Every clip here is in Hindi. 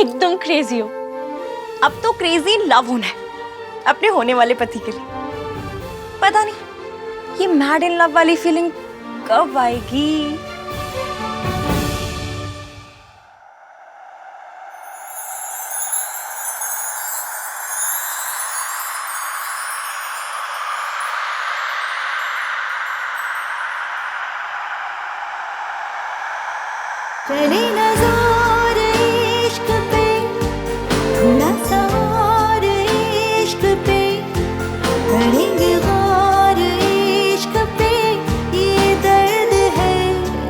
एकदम क्रेजी हो। अब तो क्रेजी लव होना है अपने होने वाले पति के लिए। पता नहीं ये मैड इन लव वाली फीलिंग कब आएगी। चले नज़ार इश्क पे, थोड़ा सा और इश्क पे, करेंगे गौर इश्क पे, ये दर्द है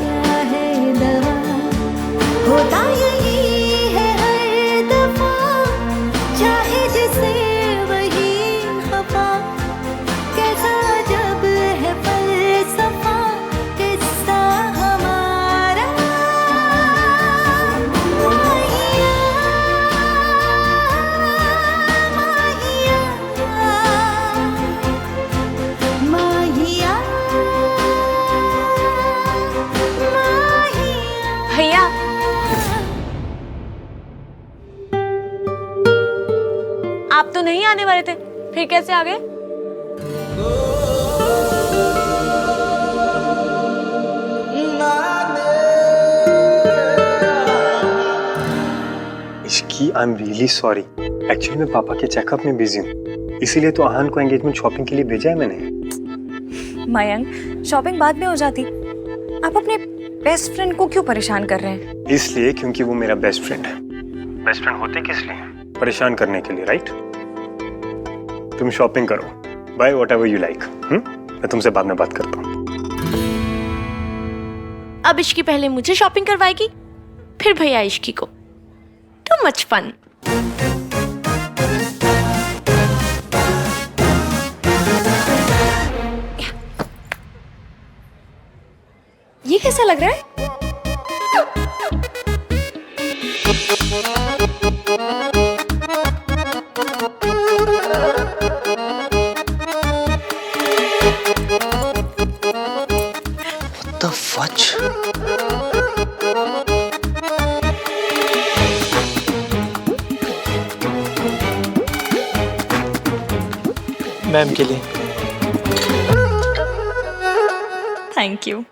या है दवा, होता यही है हर दफा, चाहे जिसे वही खफा, कैसा जब है फलसफा किस्सा हमारा। भैया आप तो नहीं आने वाले थे, फिर कैसे आ गए? Ishki, I am really sorry. Actually मैं पापा के चेकअप में बिजी हूँ, इसीलिए तो आहान को एंगेजमेंट शॉपिंग के लिए भेजा है मैंने। मयंक, शॉपिंग बाद में हो जाती। आप अपने बेस्ट फ्रेंड को क्यों परेशान कर रहे हैं? इसलिए क्योंकि वो मेरा बेस्ट फ्रेंड है। बेस्ट फ्रेंड होते किस लिए? परेशान करने के लिए, राइट? तुम शॉपिंग करो, by what ever you like. मैं तुमसे बाद में बात करता हूँ। अब इश्की पहले मुझे शॉपिंग करवाएगी, फिर भैया इश्की को। Too much fun. ये कैसा लग रहा है? What the fudge? मैम के लिए। Thank you.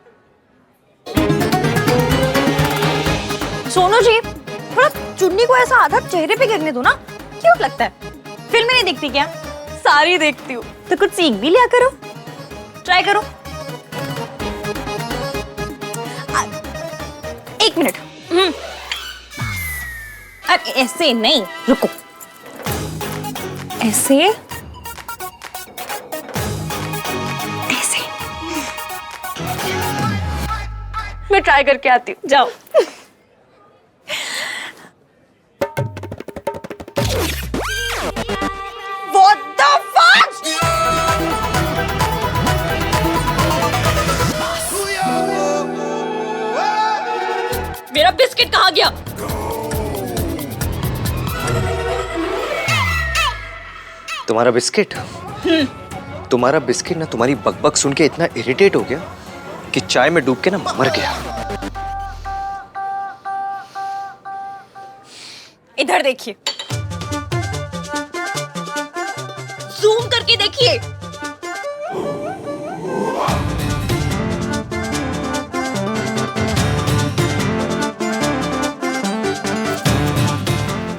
सोनू जी, थोड़ा चुन्नी को ऐसा आधा चेहरे पे गिरने दो ना, क्यूट लगता है। फिल्में नहीं देखती क्या? सारी देखती हूँ, तो कुछ सीख भी लिया करो, ट्राई करो। एक मिनट। अरे ऐसे नहीं, रुको। ऐसे ऐसे। मैं ट्राई करके आती हूँ, जाओ। What the fuck? मेरा बिस्किट कहाँ गया? तुम्हारा बिस्किट? तुम्हारा बिस्किट ना तुम्हारी बकबक सुन के इतना इरिटेट हो गया कि चाय में डूब के ना मर गया। इधर देखिए, जूम करके देखिए।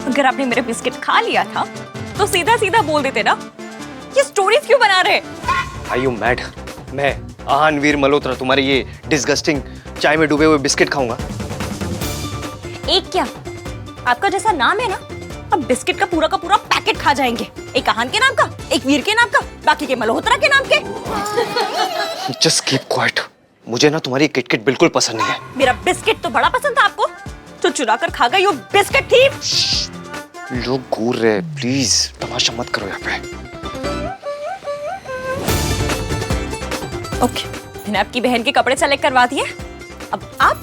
अगर आपने मेरा बिस्किट खा लिया था तो सीधा सीधा बोल देते ना, ये स्टोरीज क्यों बना रहे? Are you mad? मैं आहान वीर मल्होत्रा तुम्हारी ये डिस्गस्टिंग चाय में डूबे हुए बिस्किट खाऊंगा? एक क्या, आपका जैसा नाम है ना, अब बिस्किट का पूरा पैकेट खा जाएंगे। एक आहान के नाम का, एक वीर के नाम का, बाकी के मल्होत्रा के नाम के। Just keep quiet. मुझे ना तुम्हारी किटकिट बिल्कुल पसंद नहीं है। मेरा बिस्किट तो बड़ा पसंद था आपको, तो चुरा कर खा गई, यो बिस्किट थी। लोग घूर रहे, प्लीज तमाशा मत करो यहाँ पे। ओके, मैंने आपकी बहन के कपड़े सेलेक्ट करवा दिए, अब आप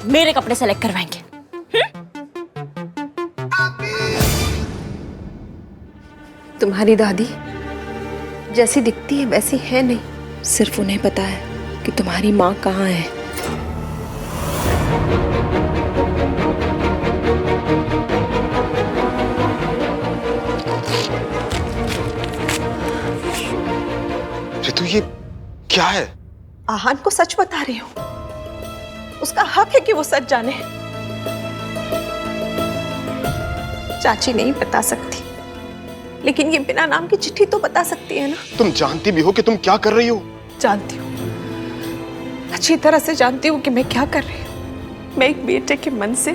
मेरे कपड़े सेलेक्ट करवाएंगे। तुम्हारी दादी जैसी दिखती है वैसी है नहीं, सिर्फ उन्हें पता है कि तुम्हारी माँ कहाँ है। क्या है? आहान को सच बता रही हूँ। उसका हक है कि वो सच जाने। चाची नहीं बता सकती, लेकिन ये बिना नाम की चिट्ठी तो बता सकती है ना। तुम जानती भी हो कि तुम क्या कर रही हो? जानती हूँ, अच्छी तरह से जानती हूँ कि मैं क्या कर रही हूँ। मैं एक बेटे के मन से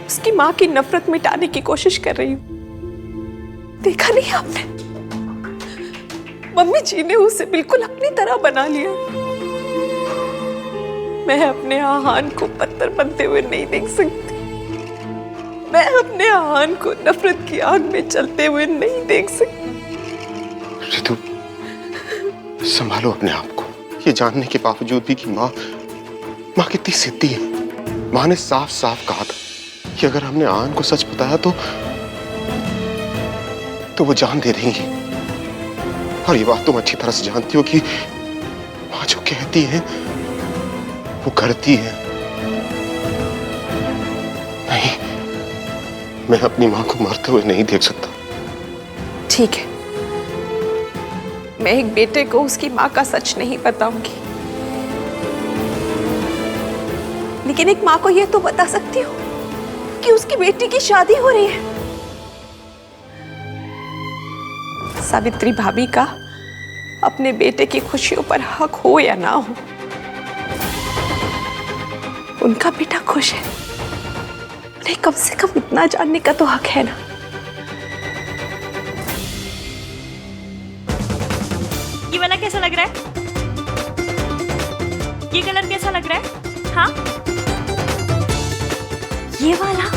उसकी माँ की नफरत मिटाने की कोशिश कर रही हूँ। देखा नहीं आपने, मम्मी जी ने उसे बिल्कुल अपनी तरह बना लिया। मैं अपने आहान को पत्थर बनते हुए नहीं देख सकती। मैं अपने आहान को नफरत की आग में चलते हुए नहीं देख सकती। रितु, संभालो अपने आप को। ये जानने के बावजूद भी कि माँ कितनी सिद्धि है। माँ ने साफ साफ कहा था कि अगर हमने आहान को सच बताया तो वो जान दे देंगी। और ये बात तुम अच्छी तरह से जानती हो कि माँ जो कहती है वो करती है। नहीं, मैं अपनी माँ को मरते हुए नहीं देख सकता। ठीक है, मैं एक बेटे को उसकी माँ का सच नहीं बताऊंगी, लेकिन एक माँ को यह तो बता सकती हूँ कि उसकी बेटी की शादी हो रही है। सावित्री भाभी का अपने बेटे की खुशियों पर हक हो या ना हो, उनका बेटा खुश है। उन्हें कम से कम इतना जानने का तो हक है ना। ये वाला कैसा लग रहा है? ये कलर कैसा लग रहा है? हाँ, ये वाला।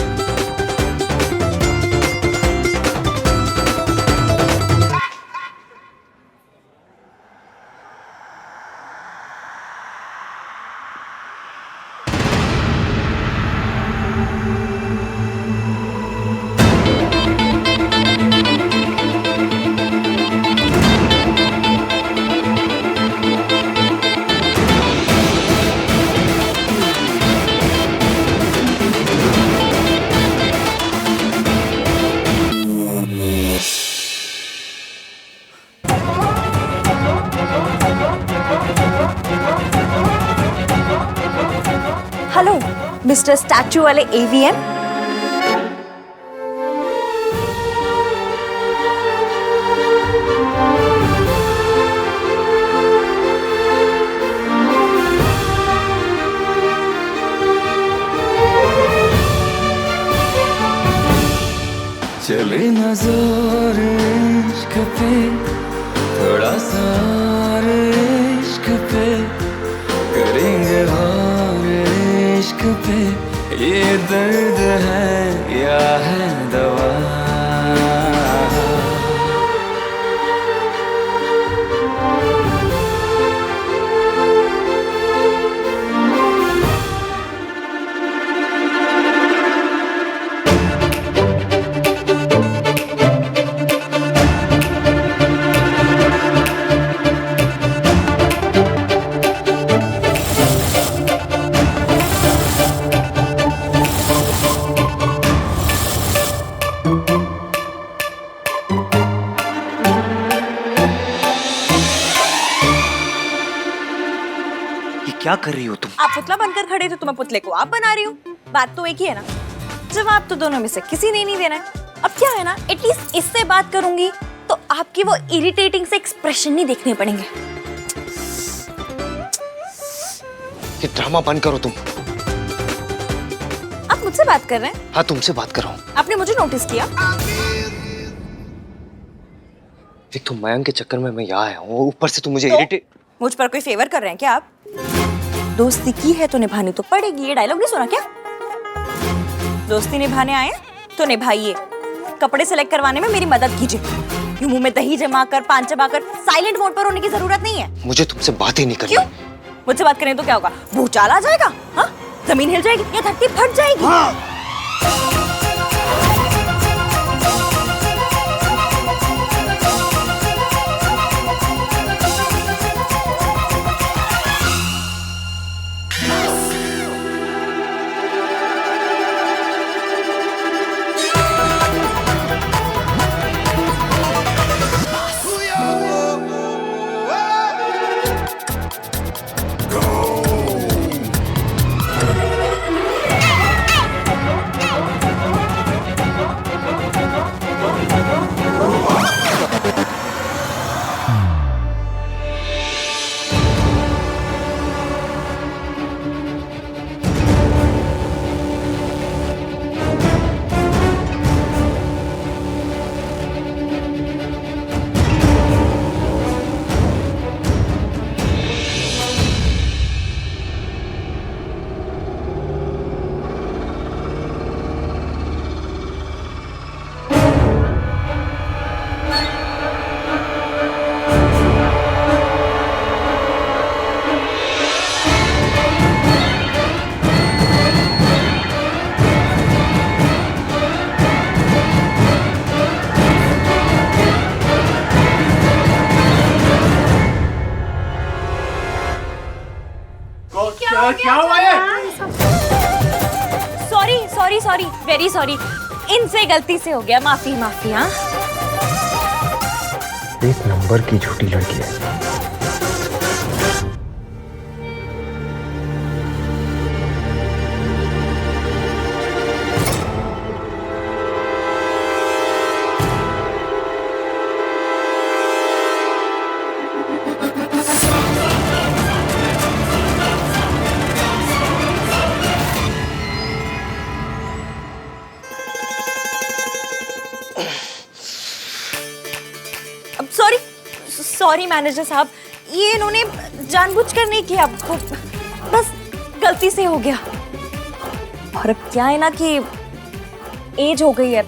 हेलो मिस्टर स्टैचू वाले एवीएम। चले ना जोर इश्क पे, थोड़ा सा और इश्क पे, करेंगे और इश्क पे। ये दर्द है या है दवा? क्या कर रही हो तुम? आप पुतला बनकर खड़े थे तो मैं पुतले को आप बना रही हूँ। बात तो एक ही है ना। जवाब तो दोनों में से किसी ने नहीं देना है। अब क्या है ना, एटलीस्ट इससे बात करूंगी तो आपकी वो इरिटेटिंग से एक्सप्रेशन नहीं देखने पड़ेंगे। ये ड्रामा बंद करो तुम। आप मुझसे बात कर रहे हैं? हाँ, तुमसे बात कर रहा हूँ। आपने मुझे नोटिस किया? देख, तुम मयंक के चक्कर में मैं यहाँ आया हूँ, ऊपर से तुम मुझे इरिटेट। मुझ पर कोई फेवर कर रहे हैं क्या आप? दोस्ती की है तो निभानी तो पड़ेगी। ये डायलॉग नहीं सुना क्या? दोस्ती निभाने आए तो निभाइए। कपड़े सेलेक्ट करवाने में मेरी मदद कीजिए। यूं मुंह में दही जमा कर, पान चबा कर साइलेंट मोड पर होने की जरूरत नहीं है। मुझे तुमसे बात ही नहीं करनी। क्यों? मुझसे बात करें तो क्या होगा? भूचाल आ जाएगा? हाँ? जमीन हिल जाएगी या धरती फट जाएगी? हाँ। क्या हुआ ये? Sorry sorry sorry, very sorry, इनसे गलती से हो गया, माफी माफी। हाँ, एक नंबर की झूठी लड़की है। अब सॉरी सॉरी मैनेजर साहब, ये इन्होंने जानबूझकर नहीं किया, वो बस गलती से हो गया। और अब क्या है ना कि एज हो गई है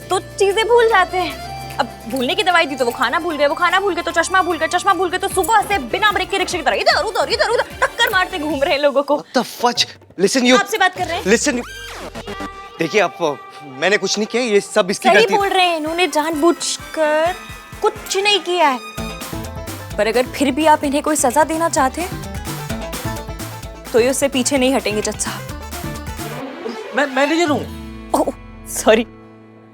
तो चीजें भूल जाते हैं। अब भूलने की दवाई दी तो वो खाना भूल गए, वो खाना भूल गए तो चश्मा भूल गए, चश्मा भूल गए तो सुबह से बिना ब्रेक के रिक्शे की तरह इधर उधर इधर उधर टक्कर मारते घूम रहे हैं लोगों को। What the fudge? Listen you. आपसे बात कर रहे हैं। Listen. देखिए आप, मैंने कुछ नहीं किया, ये सब इसकी सही गलती। बोल रहे हैं, इन्होंने जानबूझकर कुछ नहीं किया है। पर अगर फिर भी आप इन्हें कोई सजा देना चाहते हैं तो ये उससे पीछे नहीं हटेंगे जज साहब। मैं मैनेजर हूँ। ओह सॉरी,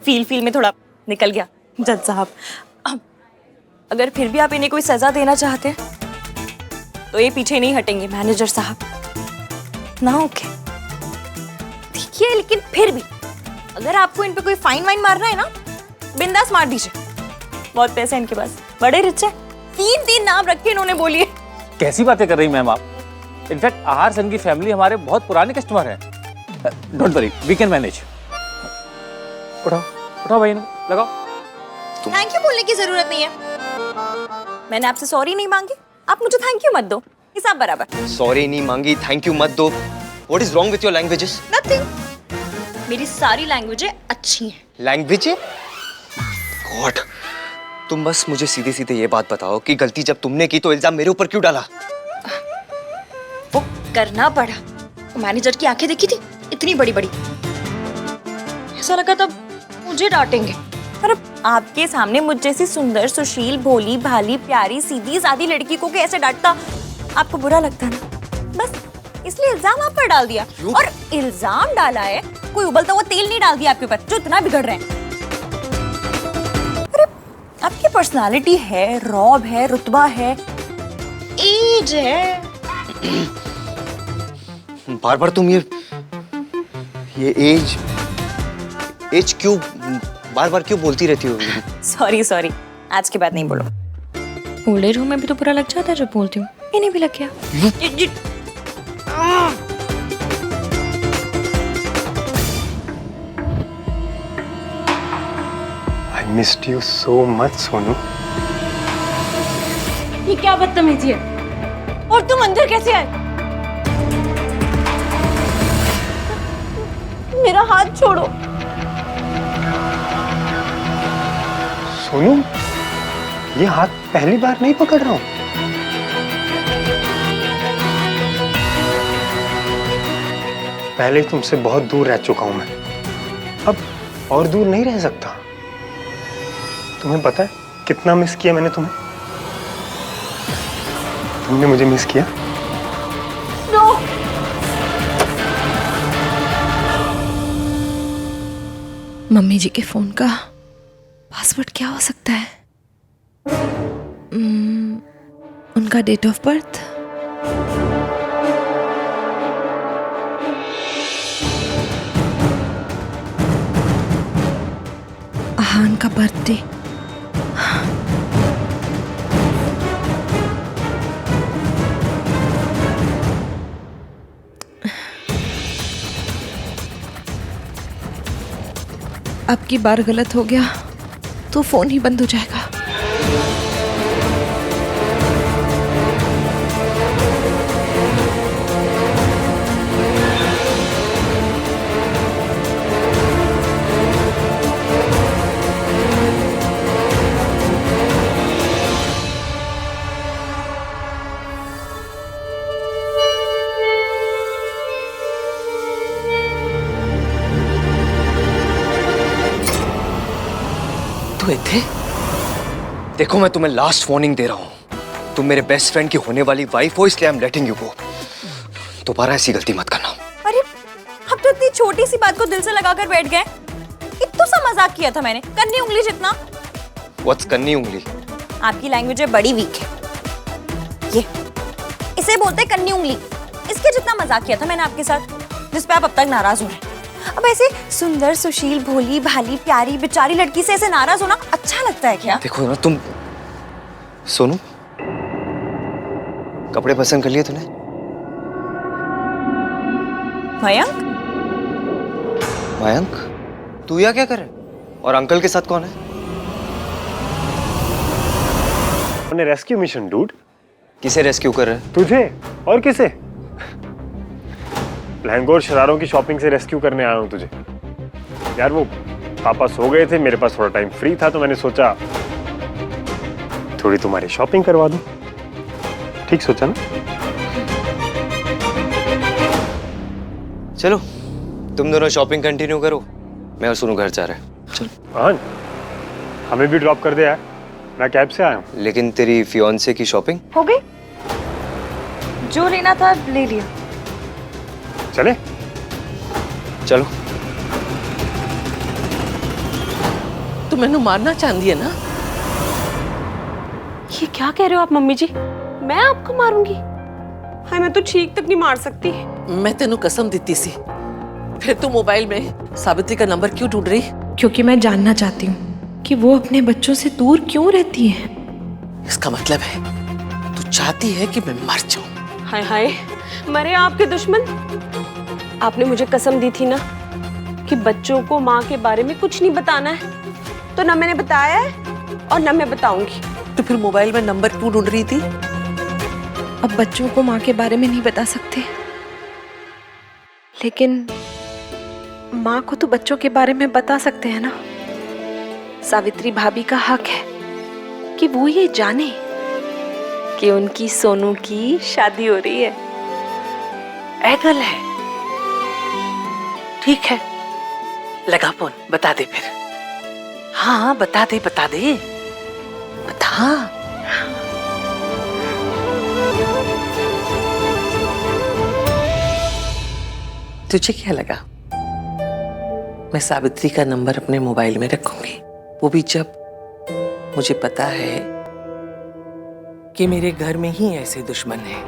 फील में थोड़ा निकल गया जज साहब। अगर फिर भी आप इन्हें कोई सजा देना चाहते हैं तो ये पीछे नहीं हटेंगे मैनेजर साहब ना। ओके ठीक है, लेकिन फिर भी अगर आपको इन पे कोई फाइन वाइन मारना है ना, बिंदास मार दीजिए, बहुत पैसे हैं इनके पास, बड़े रिच है। 3 नाम रखे इन्होंने, बोलिए। कैसी बातें कर रही मैम आप? इनफैक्ट आहार सन की फैमिली हमारे बहुत पुराने कस्टमर हैं। Don't worry, we can manage. उठाओ उठाओ भाई, लगाओ। थैंक यू बोलने की जरूरत नहीं है, मैंने आपसे सॉरी नहीं मांगी, आप मुझे थैंक यू मत दो, हिसाब बराबर। सॉरी नहीं मांगी, थैंक यू मत दो। What is wrong with your languages? Nothing, मेरी सारी लैंग्वेजें अच्छी हैं। लैंग्वेज? गॉड, तुम बस मुझे सीधे सीधे ये बात बताओ कि गलती जब तुमने की तो इल्जाम मेरे ऊपर क्यों डाला? वो करना पड़ा, मैनेजर की आंखें देखी थी इतनी बड़ी बड़ी, ऐसा लगा तब मुझे डांटेंगे। पर अब आपके सामने मुझ जैसी सुंदर, सुशील, भोली भाली, प्यारी, सीधी सादी लड़की को कैसे डांटता, आपको बुरा लगता ना, बस इसलिए इल्जाम आप पर डाल दिया। और इल्जाम डाला है, कोई उबलता हुआ तेल नहीं डाल दिया आपके ऊपर जो इतना बिगड़ रहे हैं। अरे आपकी पर्सनालिटी है, रौब है, रुतबा है, एज है। बार बार तुम ये एज क्यों बार बार क्यों बोलती रहती हो? सॉरी सॉरी, आज के बाद नहीं बोलो। ओल्ड एज होम में भी तो बुरा लग जाता है जब बोलती हूँ, इन्हें भी लग गया। I missed you so much, Sonu. ये क्या बदतमीजी है? और तुम अंदर कैसे आए? मेरा हाथ छोड़ो। सोनू, ये हाथ पहली बार नहीं पकड़ रहा हूं। पहले ही तुमसे बहुत दूर रह चुका हूं मैं, अब और दूर नहीं रह सकता। तुम्हें पता है कितना मिस किया मैंने तुम्हें? तुमने मुझे मिस किया? नो। मम्मी जी के फोन का पासवर्ड क्या हो सकता है? उनका डेट ऑफ बर्थ, आहान का बर्थडे, अब की बार गलत हो गया तो फोन ही बंद हो जाएगा। थे? देखो मैं तुम्हें लास्ट वार्निंग दे रहा हूं, तुम मेरे बेस्ट फ्रेंड की होने वाली वाइफ हो, इसलिए I am letting you go. दोबारा ऐसी गलती मत करना। अरे अब तो इतनी छोटी सी बात को दिल से लगाकर बैठ गए। इतना सा मजाक किया था मैंने, कन्नी उंगली जितना। व्हाट्स कन्नी उंगली? आपकी लैंग्वेज है बड़ी वीक है। ये इसे बोलते हैं कन्नी उंगली। इसके जितना मजाक किया था मैंने आपके साथ, जिस पे आप अब तक नाराज हो रहे हैं। अब ऐसे सुंदर सुशील भोली भाली प्यारी बेचारी लड़की से ऐसे नाराज होना अच्छा लगता है क्या? देखो ना तुम। सोनू, कपड़े पसंद कर लिए तूने? मयंक, मयंक, तू यहाँ क्या कर रहा है? और अंकल के साथ कौन है? Rescue mission dude. किसे रेस्क्यू कर रहा है? तुझे और किसे? लहंगों और शरारों की शॉपिंग से रेस्क्यू करने आया हूँ तुझे। यार वो पापा सो गए थे, मेरे पास थोड़ा टाइम फ्री था तो मैंने सोचा थोड़ी तुम्हारी शॉपिंग करवा दूं। ठीक सोचा ना? चलो तुम दोनों शॉपिंग कंटिन्यू करो, मैं और सोनू घर जा रहे हैं। चलो। हाँ, हमें भी ड्रॉप कर दे यार, मैं कैब से आया हूँ। लेकिन तेरी फियांसे की शॉपिंग हो गई? जो लेना था ले लिया। चले? चलो। तू मैनू मारना चाहती है ना? ये क्या कह रहे हो आप मम्मी जी? मैं आपको मारूंगी? हाय, मैं तो छींक तक नहीं मार सकती। मैं तेनू कसम दी सी, फिर तू मोबाइल में सावित्री का नंबर क्यों ढूंढ रही? क्योंकि मैं जानना चाहती हूँ कि वो अपने बच्चों से दूर क्यों रहती है। इसका मतलब है तू चाहती है कि मैं मर जाऊं। हाय हाय, मरे आपके दुश्मन। आपने मुझे कसम दी थी ना कि बच्चों को माँ के बारे में कुछ नहीं बताना है, तो ना मैंने बताया है और ना मैं बताऊंगी। तो फिर मोबाइल में नंबर क्यों ढूंढ रही थी? अब बच्चों को माँ के बारे में नहीं बता सकते, लेकिन माँ को तो बच्चों के बारे में बता सकते हैं ना। सावित्री भाभी का हक है कि वो ये जाने कि उनकी सोनू की शादी हो रही है। एगल है। ठीक है, लगा फोन, बता दे फिर। हाँ बता दे, बता दे, बता। तुझे क्या लगा मैं सावित्री का नंबर अपने मोबाइल में रखूंगी? वो भी जब मुझे पता है कि मेरे घर में ही ऐसे दुश्मन हैं।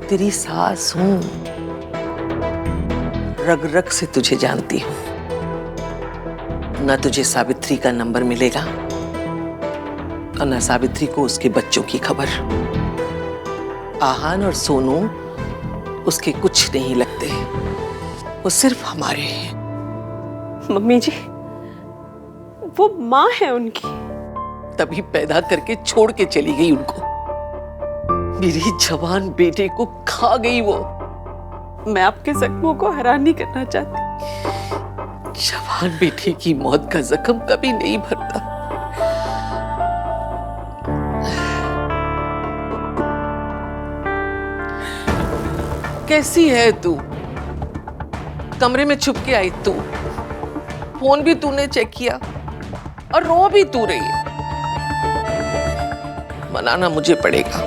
तेरी सास हूं, रग रग से तुझे जानती हूं। ना तुझे सावित्री का नंबर मिलेगा और ना सावित्री को उसके बच्चों की खबर। आहान और सोनू उसके कुछ नहीं लगते, वो सिर्फ हमारे हैं। मम्मी जी, वो माँ है उनकी। तभी पैदा करके छोड़ के चली गई उनको। मेरी जवान बेटे को खा गई वो। मैं आपके जख्मों को हरा नहीं करना चाहती। जवान बेटे की मौत का जख्म कभी नहीं भरता। कैसी है तू? कमरे में छुप के आई तू, फोन भी तूने चेक किया और रो भी तू रही है। मनाना मुझे पड़ेगा।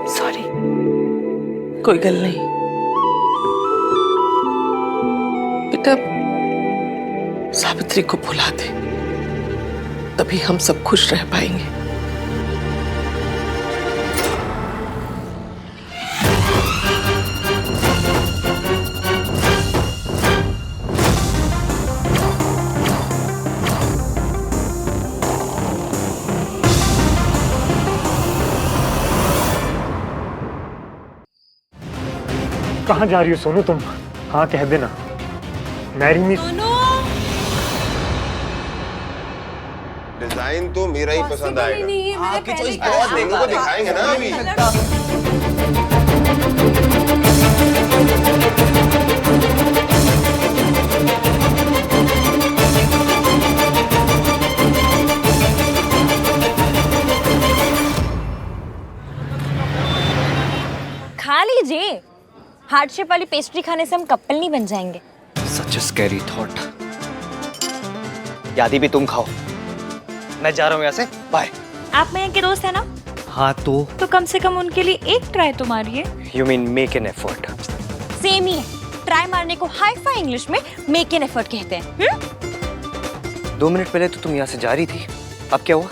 सॉरी। कोई गल नहीं बेटा, सावित्री को भुला दे, तभी हम सब खुश रह पाएंगे। कहाँ जा रही हो सोनू तुम? हाँ कह देना। Marry me. डिजाइन तो मेरा ही पसंद आएगा। आपकी चॉइस बहुत देखने को दिखाएंगे ना अभी। खा लीजिए, हार्ट शेप वाली पेस्ट्री खाने से हम कपल नहीं बन जाएंगे। Such a scary thought. यादी भी तुम खाओ। मैं जा रहा हूँ यहाँ से, बाय। आप मयंक के दोस्त है ना? हाँ तो कम से कम उनके लिए एक ट्राई तो मारिए। You mean make an effort? Same ही है, ट्राई मारने को हाई फाई इंग्लिश में मेक एन एफर्ट कहते हैं। 2 मिनट पहले तो तुम यहाँ से जा रही थी, अब क्या हुआ?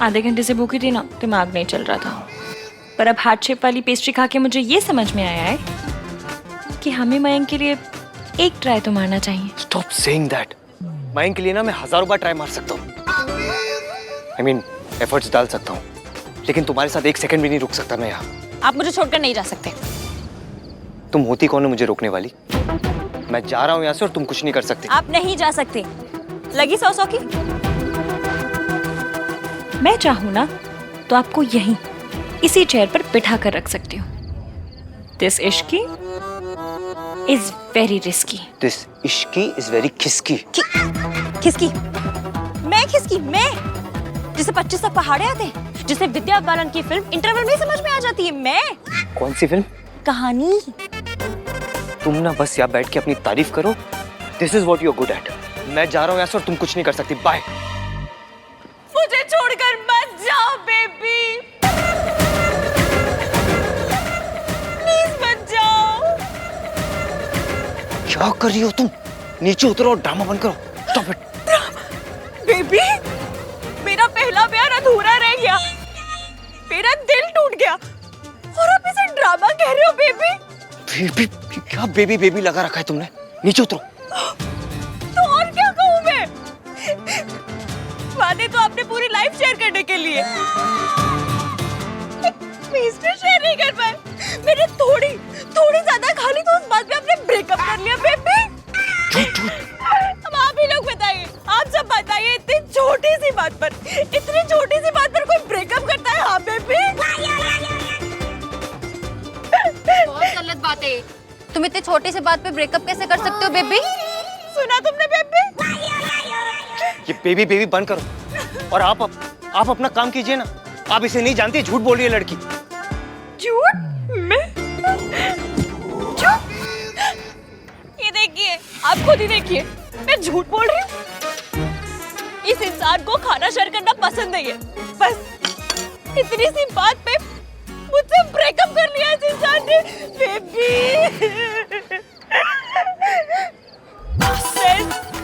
आधे घंटे से भूखी थी ना, दिमाग नहीं चल रहा था। पर अब हार्ट शेप वाली पेस्ट्री खा के मुझे ये समझ में आया है कि हमें मयंक के लिए एक ट्राई तो मारना चाहिए। Stop saying that. मयंक के लिए ना मैं 1000 बार ट्राई मार सकता हूँ, आई मीन एफर्ट्स डाल सकता हूँ, लेकिन तुम्हारे साथ 1 सेकंड भी नहीं रुक सकता मैं यहाँ। आप मुझे छोड़कर नहीं जा सकते। तुम होती कौन है मुझे रोकने वाली? मैं जा रहा हूँ यहाँ से और तुम कुछ नहीं कर सकती। आप नहीं जा सकते। लगी 100 की? मैं चाहूँ ना तो आपको यहीं इसी चेयर पर बिठा कर रख सकती हूँ। दिस इश्की इज वेरी रिस्की। दिस इश्की इज वेरी खिसकी। खिसकी? मैं खिसकी? मैं जिसे 25 तक पहाड़े आते हैं, जिसे विद्या बालन की फिल्म इंटरवल में समझ में आ जाती है। मैं कौन सी फिल्म? कहानी। तुम ना बस यहाँ बैठ के अपनी तारीफ करो। This is what you are good at. मैं जा रहा हूँ यहाँ से और तुम कुछ नहीं कर सकती। बाय। मुझे छोड़कर मत जाओ बेबी, प्लीज मत जाओ। क्या कर रही हो तुम? नीचे उतरो और ड्रामा बंद करो। Stop it. बेबी, मेरा पहला प्यार अधूरा रह गया, मेरा दिल टूट गया और आप इसे ड्रामा कह रहे हो बेबी? बेबी? क्या बेबी बेबी लगा रखा है तुमने? नीचे उतरो। तो और क्या कहूँ मैं? वादे तो आपने पूरी लाइफ शेयर करने के लिए, पेस्ट्री शेयर नहीं कर पाए। मैंने थोड़ी ज्यादा खा ली तो उस बात पे आपने ब्रेकअप कर लिया बेबी। अब आप ही लोग बताइए, आप सब बताइए, इतनी छोटी सी बात पर कोई ब्रेकअप करता है? हाँ बेबी। बहुत गलत बात है। तुम इतनी छोटी सी बात पे ब्रेकअप कैसे कर सकते हो बेबी? सुना तुमने बेबी? ये बेबी बेबी बंद करो और आप अपना काम कीजिए ना। आप इसे नहीं जानती, झूठ बोल रही है लड़की। झूठ? मैं झूठ? ये देखिए, आप खुद ही देखिए, मैं झूठ बोल रही हूँ। इस इंसान को खाना शेयर करना पसंद नहीं है, बस इतनी सी बात पे मुझसे ब्रेकअप कर लिया इस इंसान ने। बेबी,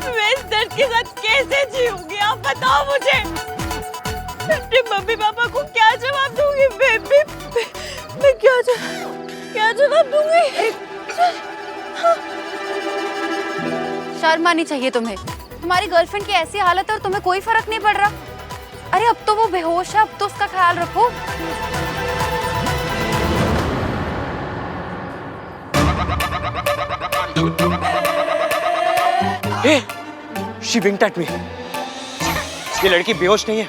मैं इस दर्द के साथ कैसे जीऊंगी? आप बताओ मुझे। अपने मम्मी पापा को क्या जवाब दूंगी बेबी? मैं क्या जवाब दूंगी? शर्म आनी चाहिए तुम्हें। तुम्हारी गर्लफ्रेंड की ऐसी हालत है और तुम्हें कोई फर्क नहीं पड़ रहा। अरे अब तो वो बेहोश है, अब तो उसका ख्याल रखो। She winked at me. ये लड़की बेहोश नहीं है,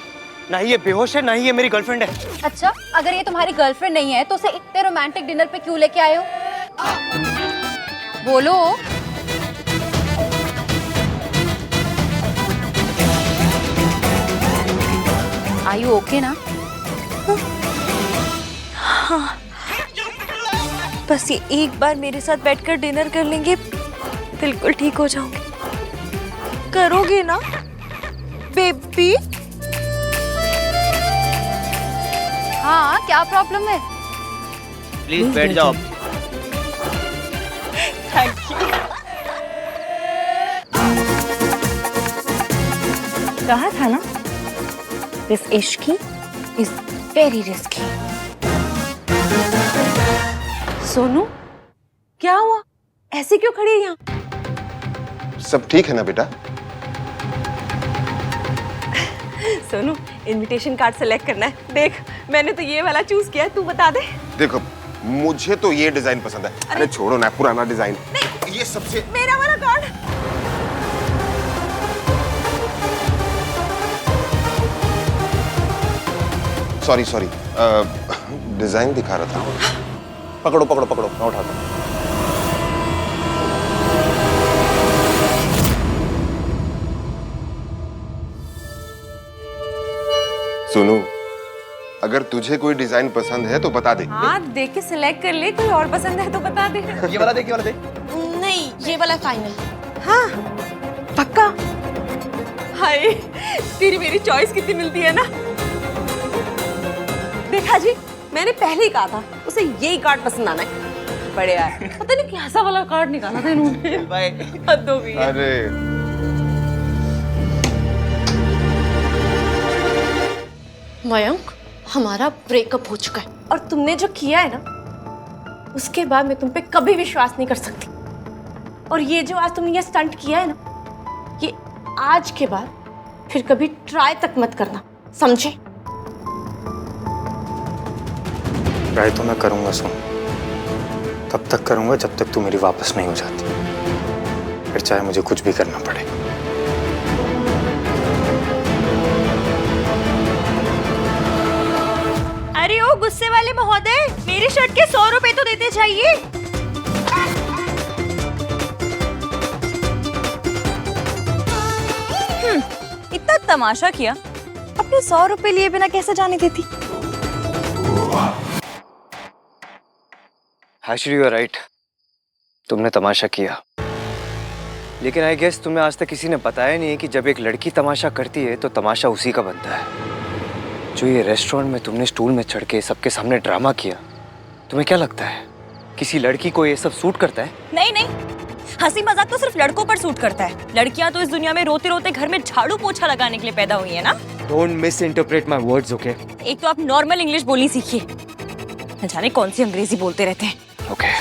ना ही ये बेहोश है, ना ही ये मेरी गर्लफ्रेंड है। अच्छा, अगर ये तुम्हारी गर्लफ्रेंड नहीं है तो उसे इतने रोमांटिक डिनर पे क्यों लेके आए हो? बोलो। Are you okay ना? हाँ, बस ये एक बार मेरे साथ बैठकर डिनर कर लेंगे, बिल्कुल ठीक हो जाऊंगी। करोगे ना बेबी? हाँ, क्या प्रॉब्लम है? प्लीज बैठ जाओ। Thank you. कहा था ना, दिस इश्की इज वेरी रिस्की। सोनू, क्या हुआ? ऐसे क्यों खड़ी है यहाँ? सब ठीक है ना बेटा? सोनू, इनविटेशन कार्ड सेलेक्ट करना है। देख, मैंने तो ये वाला चूज किया है, तू बता दे। देखो, मुझे तो ये डिजाइन पसंद है। अरे छोड़ो ना, पुराना डिजाइन। ये सबसे मेरा वाला कार्ड। सॉरी डिजाइन दिखा रहा था। पकड़ो मैं उठाता हूँ। सुनो, अगर तुझे कोई डिजाइन पसंद है तो बता दे। हाँ, देख के सिलेक्ट कर ले, कोई और पसंद है तो बता दे। ये वाला देख, नहीं, ये वाला फाइनल। हाँ, पक्का? हाय, तेरी मेरी चॉइस कितनी मिलती है ना। देखा जी, मैंने पहले ही कहा था उसे यही कार्ड पसंद आना है। बड़े यार, पता नहीं कैसा वाला कार्ड निकाला था इन्होंने। हद हो गई है। अरे मयंक, हमारा ब्रेकअप हो चुका है और तुमने जो किया है ना, उसके बाद मैं तुम पे कभी विश्वास नहीं कर सकती। और ये जो आज तुमने ये स्टंट किया है ना, ये आज के बाद फिर कभी ट्राई तक मत करना, समझे? ट्राई तो मैं करूंगा सुन, तब तक करूंगा जब तक तू मेरी वापस नहीं हो जाती, फिर चाहे मुझे कुछ भी करना पड़े। अरे ओ गुस्से वाले महोदय, मेरी शर्ट के 100 रुपए तो देते चाहिए। इतना तमाशा किया, अपने 100 रुपए लिए बिना कैसे जाने देती। Actually, you are right. तुमने तमाशा किया, लेकिन आई गेस तुम्हें आज तक किसी ने बताया नहीं है कि जब एक लड़की तमाशा करती है तो तमाशा उसी का बनता है। जो ये रेस्टोरेंट में तुमने स्टूल में चढ़ के सबके सामने ड्रामा किया, तुम्हें क्या लगता है किसी लड़की को ये सब सूट करता है? नहीं नहीं, हंसी मजाक तो सिर्फ लड़कों पर सूट करता है। लड़कियां तो इस दुनिया में रोते रोते घर में झाड़ू पोछा लगाने के लिए पैदा हुई है ना। Don't misinterpret my words, okay? एक तो आप नॉर्मल इंग्लिश बोलनी सीखिए, न जाने कौन सी अंग्रेजी बोलते रहते हैं। Okay.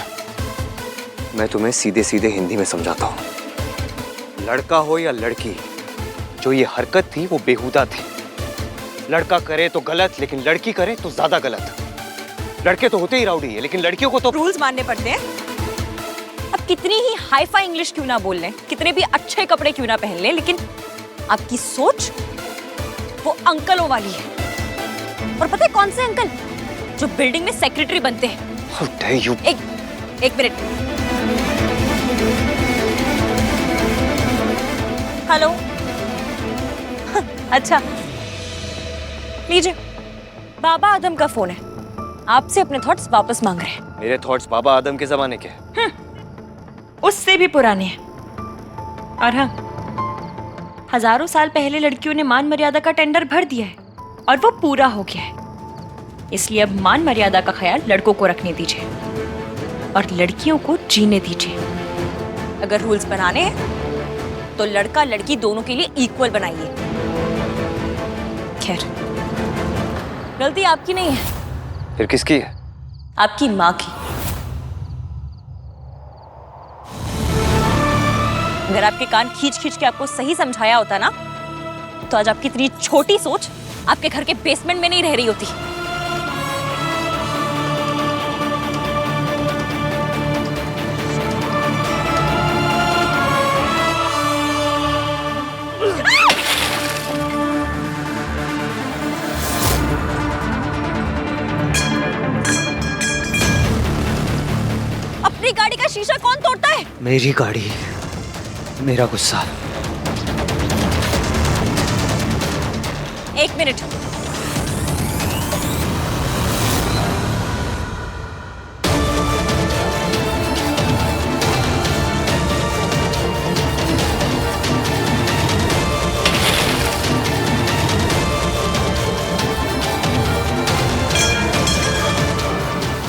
मैं तुम्हें सीधे सीधे हिंदी में समझाता हूँ। लड़का हो या लड़की, जो ये हरकत थी वो बेहुदा थी। लड़का करे तो गलत, लेकिन लड़की करे तो ज्यादा गलत। लड़के तो होते ही राउडी है, लेकिन लड़कियों को तो रूल्स मानने पड़ते हैं। अब कितनी ही हाई फाई इंग्लिश क्यों ना बोल लें, कितने भी अच्छे कपड़े क्यों ना पहन लें, लेकिन आपकी सोच वो अंकलों वाली है। और पता है कौन से अंकल? जो बिल्डिंग में सेक्रेटरी बनते हैं। How dare you? एक मिनट। हेलो। अच्छा, लीजिए, बाबा आदम का फोन है, आपसे अपने थॉट्स वापस मांग रहे हैं। मेरे थॉट्स बाबा आदम के जमाने के? उससे भी पुराने हैं। और हाँ, हजारों साल पहले लड़कियों ने मान मर्यादा का टेंडर भर दिया है और वो पूरा हो गया है। इसलिए अब मान मर्यादा का ख्याल लड़कों को रखने दीजिए और लड़कियों को जीने दीजिए। अगर रूल्स बनाने हैं तो लड़का लड़की दोनों के लिए इक्वल बनाइए। खैर, गलती आपकी नहीं है। फिर किसकी है? आपकी माँ की। अगर आपके कान खींच खींच के आपको सही समझाया होता ना, तो आज आपकी इतनी छोटी सोच आपके घर के बेसमेंट में नहीं रह रही होती। अपनी गाड़ी का शीशा कौन तोड़ता है? मेरी गाड़ी, मेरा गुस्सा। एक मिनट।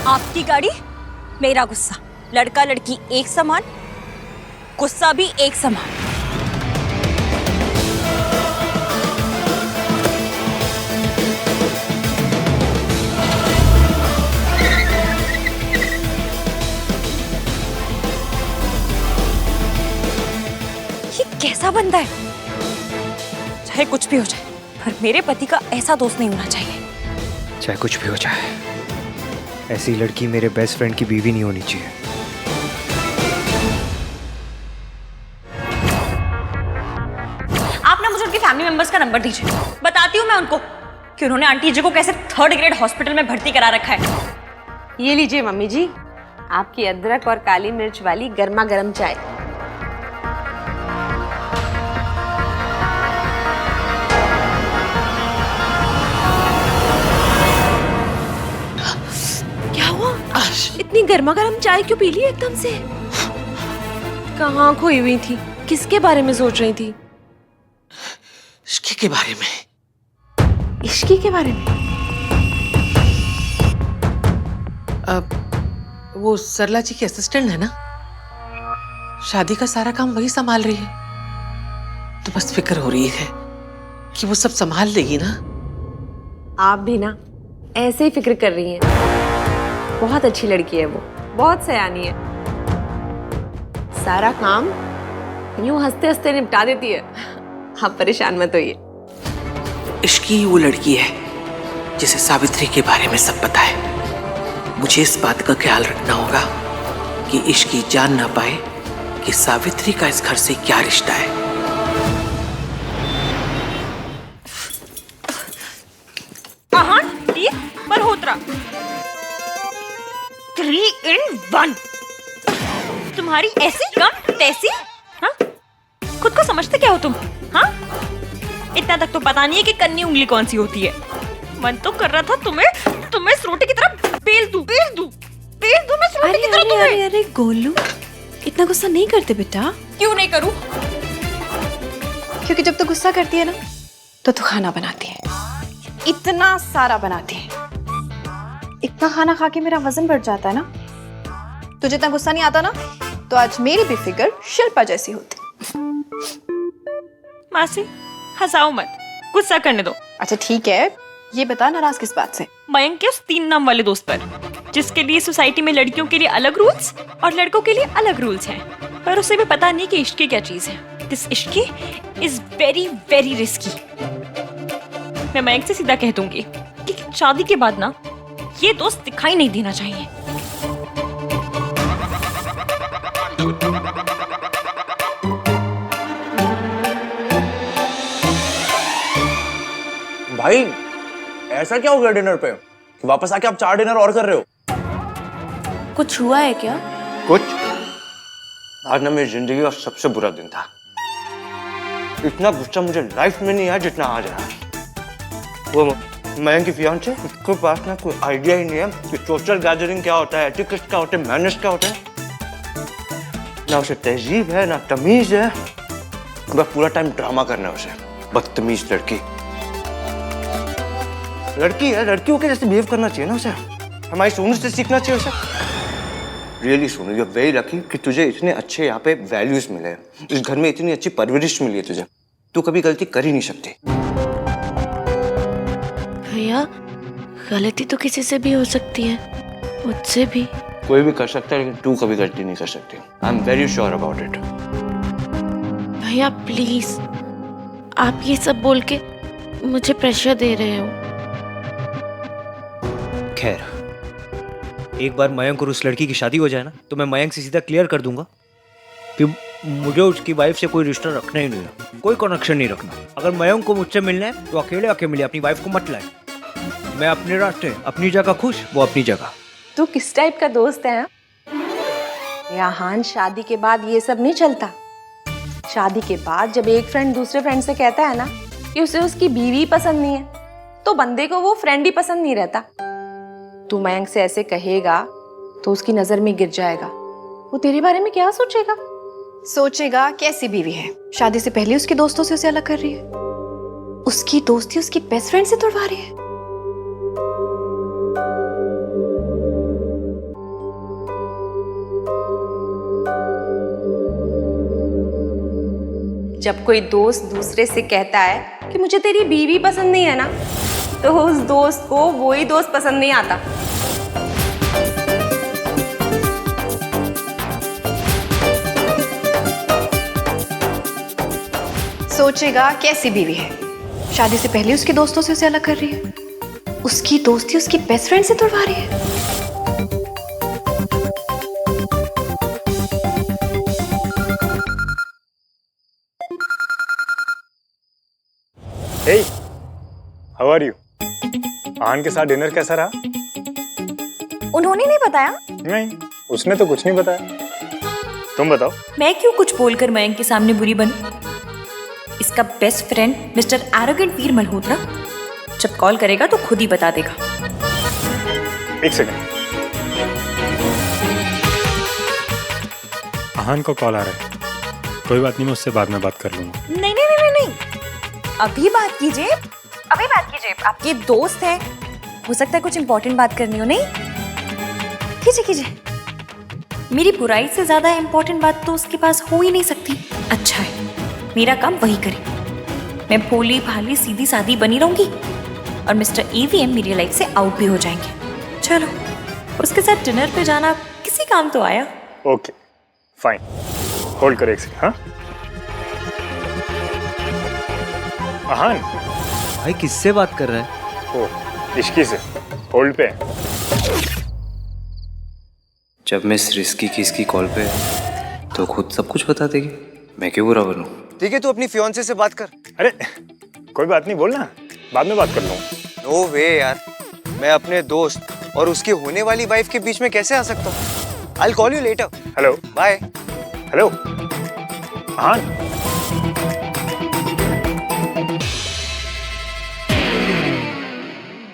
आपकी गाड़ी, मेरा गुस्सा। लड़का लड़की एक समान, गुस्सा भी एक समान। ये कैसा बंदा है? चाहे कुछ भी हो जाए, पर मेरे पति का ऐसा दोस्त नहीं होना चाहिए। चाहे कुछ भी हो जाए, ऐसी लड़की मेरे बेस्ट फ्रेंड की बीवी नहीं होनी चाहिए। आप ना मुझे उनके फैमिली मेंबर्स का नंबर दीजिए, बताती हूँ मैं उनको कि उन्होंने आंटी जी को कैसे 3rd ग्रेड हॉस्पिटल में भर्ती करा रखा है। ये लीजिए मम्मी जी, आपकी अदरक और काली मिर्च वाली गर्मा गर्म चाय। क्या हुआ? इतनी गर्मा गर्म चाय क्यों पी ली एकदम से? कहाँ खोई हुई थी? किसके बारे में सोच रही थी? इश्की के बारे में। इश्की के बारे में? वो सरला जी की असिस्टेंट है ना, शादी का सारा काम वही संभाल रही है। तो बस फिक्र हो रही है कि वो सब संभाल लेगी ना। आप भी ना ऐसे ही फिक्र कर रही हैं। बहुत अच्छी लड़की है वो, बहुत सयानी है। सारा काम यूं हंसते हंसते निपटा देती है। आप परेशान मत होइए। इश्की वो लड़की है जिसे सावित्री के बारे में सब पता है। मुझे इस बात का ख्याल रखना होगा कि इश्की जान ना पाए कि सावित्री का इस घर से क्या रिश्ता है। मल्होत्रा 3 in 1। तुम्हारी ऐसी कम तैसी, हाँ? खुद को समझते क्या हो तुम, हाँ? इतना तक तो पता नहीं है कि कन्नी उंगली कौन सी होती है। मन तो कर रहा था तुम्हें इस रोटी की तरह बेल दूं मैं इस रोटी की तरह तुम्हें। अरे गोलू, इतना गुस्सा नहीं करते बेटा। क्यों नहीं करूं? क्योंकि जब तो गुस्सा करती है ना तो खाना बनाती है, इतना सारा बनाती है। इतना खाना खा के मेरा वजन बढ़ जाता है ना। तुझे इतना गुस्सा नहीं आता ना तो आज मेरी भी फिगर शिल्पा जैसी होती। मासी हंसाओ मत, गुस्सा करने दो। अच्छा ठीक है, ये बता नाराज किस बात से? मयंक के उस 3 नाम वाले दोस्त पर, जिसके लिए सोसाइटी में लड़कियों के लिए अलग रूल्स और लड़कों के लिए अलग रूल्स हैं। पर उसे भी पता नहीं कि इश्की क्या चीज है। दिस इश्की इज वेरी वेरी रिस्की। मैं मयंक से सीधा कह दूंगी कि शादी के बाद ना ये दोस्त दिखाई नहीं देना चाहिए। भाई ऐसा क्या हो गया डिनर पे? वापस आके आप 4 डिनर और कर रहे हो? कुछ हुआ है क्या? कुछ? आज ना मेरी जिंदगी का सबसे बुरा दिन था। इतना गुस्सा मुझे लाइफ में नहीं आया जितना आज आया। वो मयंक की फियांसे, उसके पास ना कोई आइडिया ही नहीं है कि सोशल गैदरिंग क्या होता है, एटिकेट क्या होता है, मैनर्स क्या होता है। ना उसे तहजीब है ना तमीज है। बस पूरा टाइम ड्रामा करना है उसे। बदतमीज लड़की है, लड़कियों के जैसे बिहेव करना चाहिए ना उसे। हमारी सोनू से सीखना चाहिए उसे। Really Sonu, you are very lucky कि तुझे इतने अच्छे यहाँ पे वैल्यूज मिले हैं। इस घर में इतनी अच्छी परवरिश मिली है तुझे। तू कभी गलती कर ही नहीं सकती। भैया गलती तो किसी से भी हो सकती है, मुझसे भी। कोई भी कर सकता है लेकिन तू कभी गलती नहीं कर सकती। I am very sure about it. भैया प्लीज, आप ये सब बोल के मुझे प्रेशर दे रहे हो। खैर, एक बार मयंक और उस लड़की की शादी हो जाए ना तो मैं मयंक से सीधा क्लियर कर दूंगा कि मुझे उसकी वाइफ से कोई रिश्ता रखना ही नहीं है, कोई कनेक्शन नहीं रखना। अगर मयंक को मुझसे मिलना है तो अकेले आके मिले, अपनी वाइफ को मत लाए। मैं अपने रास्ते, अपनी जगह खुश, वो अपनी जगह। तू किस टाइप का दोस्त है? यहाँ शादी के बाद ये सब नहीं चलता। शादी के बाद जब एक फ्रेंड दूसरे फ्रेंड से कहता है ना कि उसे उसकी बीवी पसंद नहीं है तो बंदे को वो फ्रेंड ही पसंद नहीं रहता। तू मयंक से ऐसे कहेगा तो उसकी नजर में गिर जाएगा। वो तेरे बारे में क्या सोचेगा? सोचेगा कैसी बीवी है, शादी से पहले उसके दोस्तों से उसे अलग कर रही है, उसकी दोस्ती उसकी बेस्ट फ्रेंड से तोड़वा रही है। जब कोई दोस्त दूसरे से कहता है कि मुझे तेरी बीवी पसंद नहीं है ना तो उस दोस्त को वही दोस्त पसंद नहीं आता। सोचेगा कैसी बीवी है, शादी से पहले उसके दोस्तों से उसे अलग कर रही है, उसकी दोस्ती उसकी बेस्ट फ्रेंड से तोड़वा रही है। Hey, how are you? आन के साथ डिनर कैसा रहा? उन्होंने नहीं बताया? नहीं, उसने तो कुछ नहीं बताया। तुम बताओ। मैं क्यों कुछ बोलकर मयंक के सामने बुरी बनूं? इसका बेस्ट फ्रेंड मिस्टर एरोगेंट वीर मल्होत्रा जब कॉल करेगा तो खुद ही बता देगा। एक सेकंड। आहान को कॉल आ रहा है। कोई बात नहीं, मैं उससे बाद में बात कर लूंगा। नहीं नहीं नहीं नहीं नहीं, अभी बात कीजिए, अभी बात कीजिए। आपके दोस्त हैं, हो सकता है कुछ इंपॉर्टेंट बात करनी हो। नहीं, कीजिए कीजिए। मेरी बुराई से ज्यादा इंपॉर्टेंट बात तो उसके पास हो ही नहीं सकती। अच्छा है, मेरा काम वही करे। मैं भोली भाली सीधी सादी बनी रहूंगी और मिस्टर ईवीएम मेरी लाइफ से आउट भी हो जाएंगे। चलो, उसके साथ डिनर पे जाना किसी काम तो आया। ओके फाइन, होल्ड करो एक सेकंड। हाँ अहान भाई किससे बात कर रहा है? ओ इश्की से, होल्ड पे। जब मैं इस रिस्की किसकी कॉल पे तो खुद सब कुछ बता देगी, मैं क्यों बुरा बनूं? ठीक है, तू अपनी फियांसे से बात कर। अरे कोई बात नहीं, बोलना, बाद में बात कर लूँ। नो वे यार, मैं अपने दोस्त और उसकी होने वाली वाइफ के बीच में कैसे आ सकता हूँ? I'll call you later. Hello bye. Hello हाँ,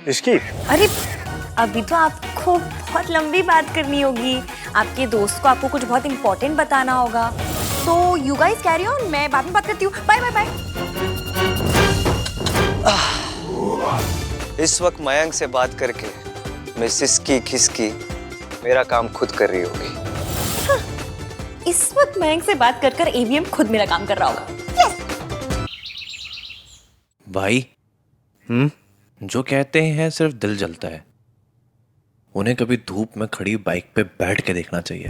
इश्की। अरे अभी तो आपको बहुत लंबी बात करनी होगी। आपके दोस्त को आपको कुछ बहुत इंपॉर्टेंट बताना होगा। तो यू गाइस कैरी ऑन, मैं बाद में बात करती हूँ। Bye bye bye. इस वक्त मयंक से बात करके मैं सिसकी खिसकी मेरा काम खुद कर रही होगी। इस वक्त मयंक से बात कर एवीएम खुद मेरा काम कर रहा होगा। भाई जो कहते हैं सिर्फ दिल जलता है, उन्हें कभी धूप में खड़ी बाइक पे बैठ के देखना चाहिए।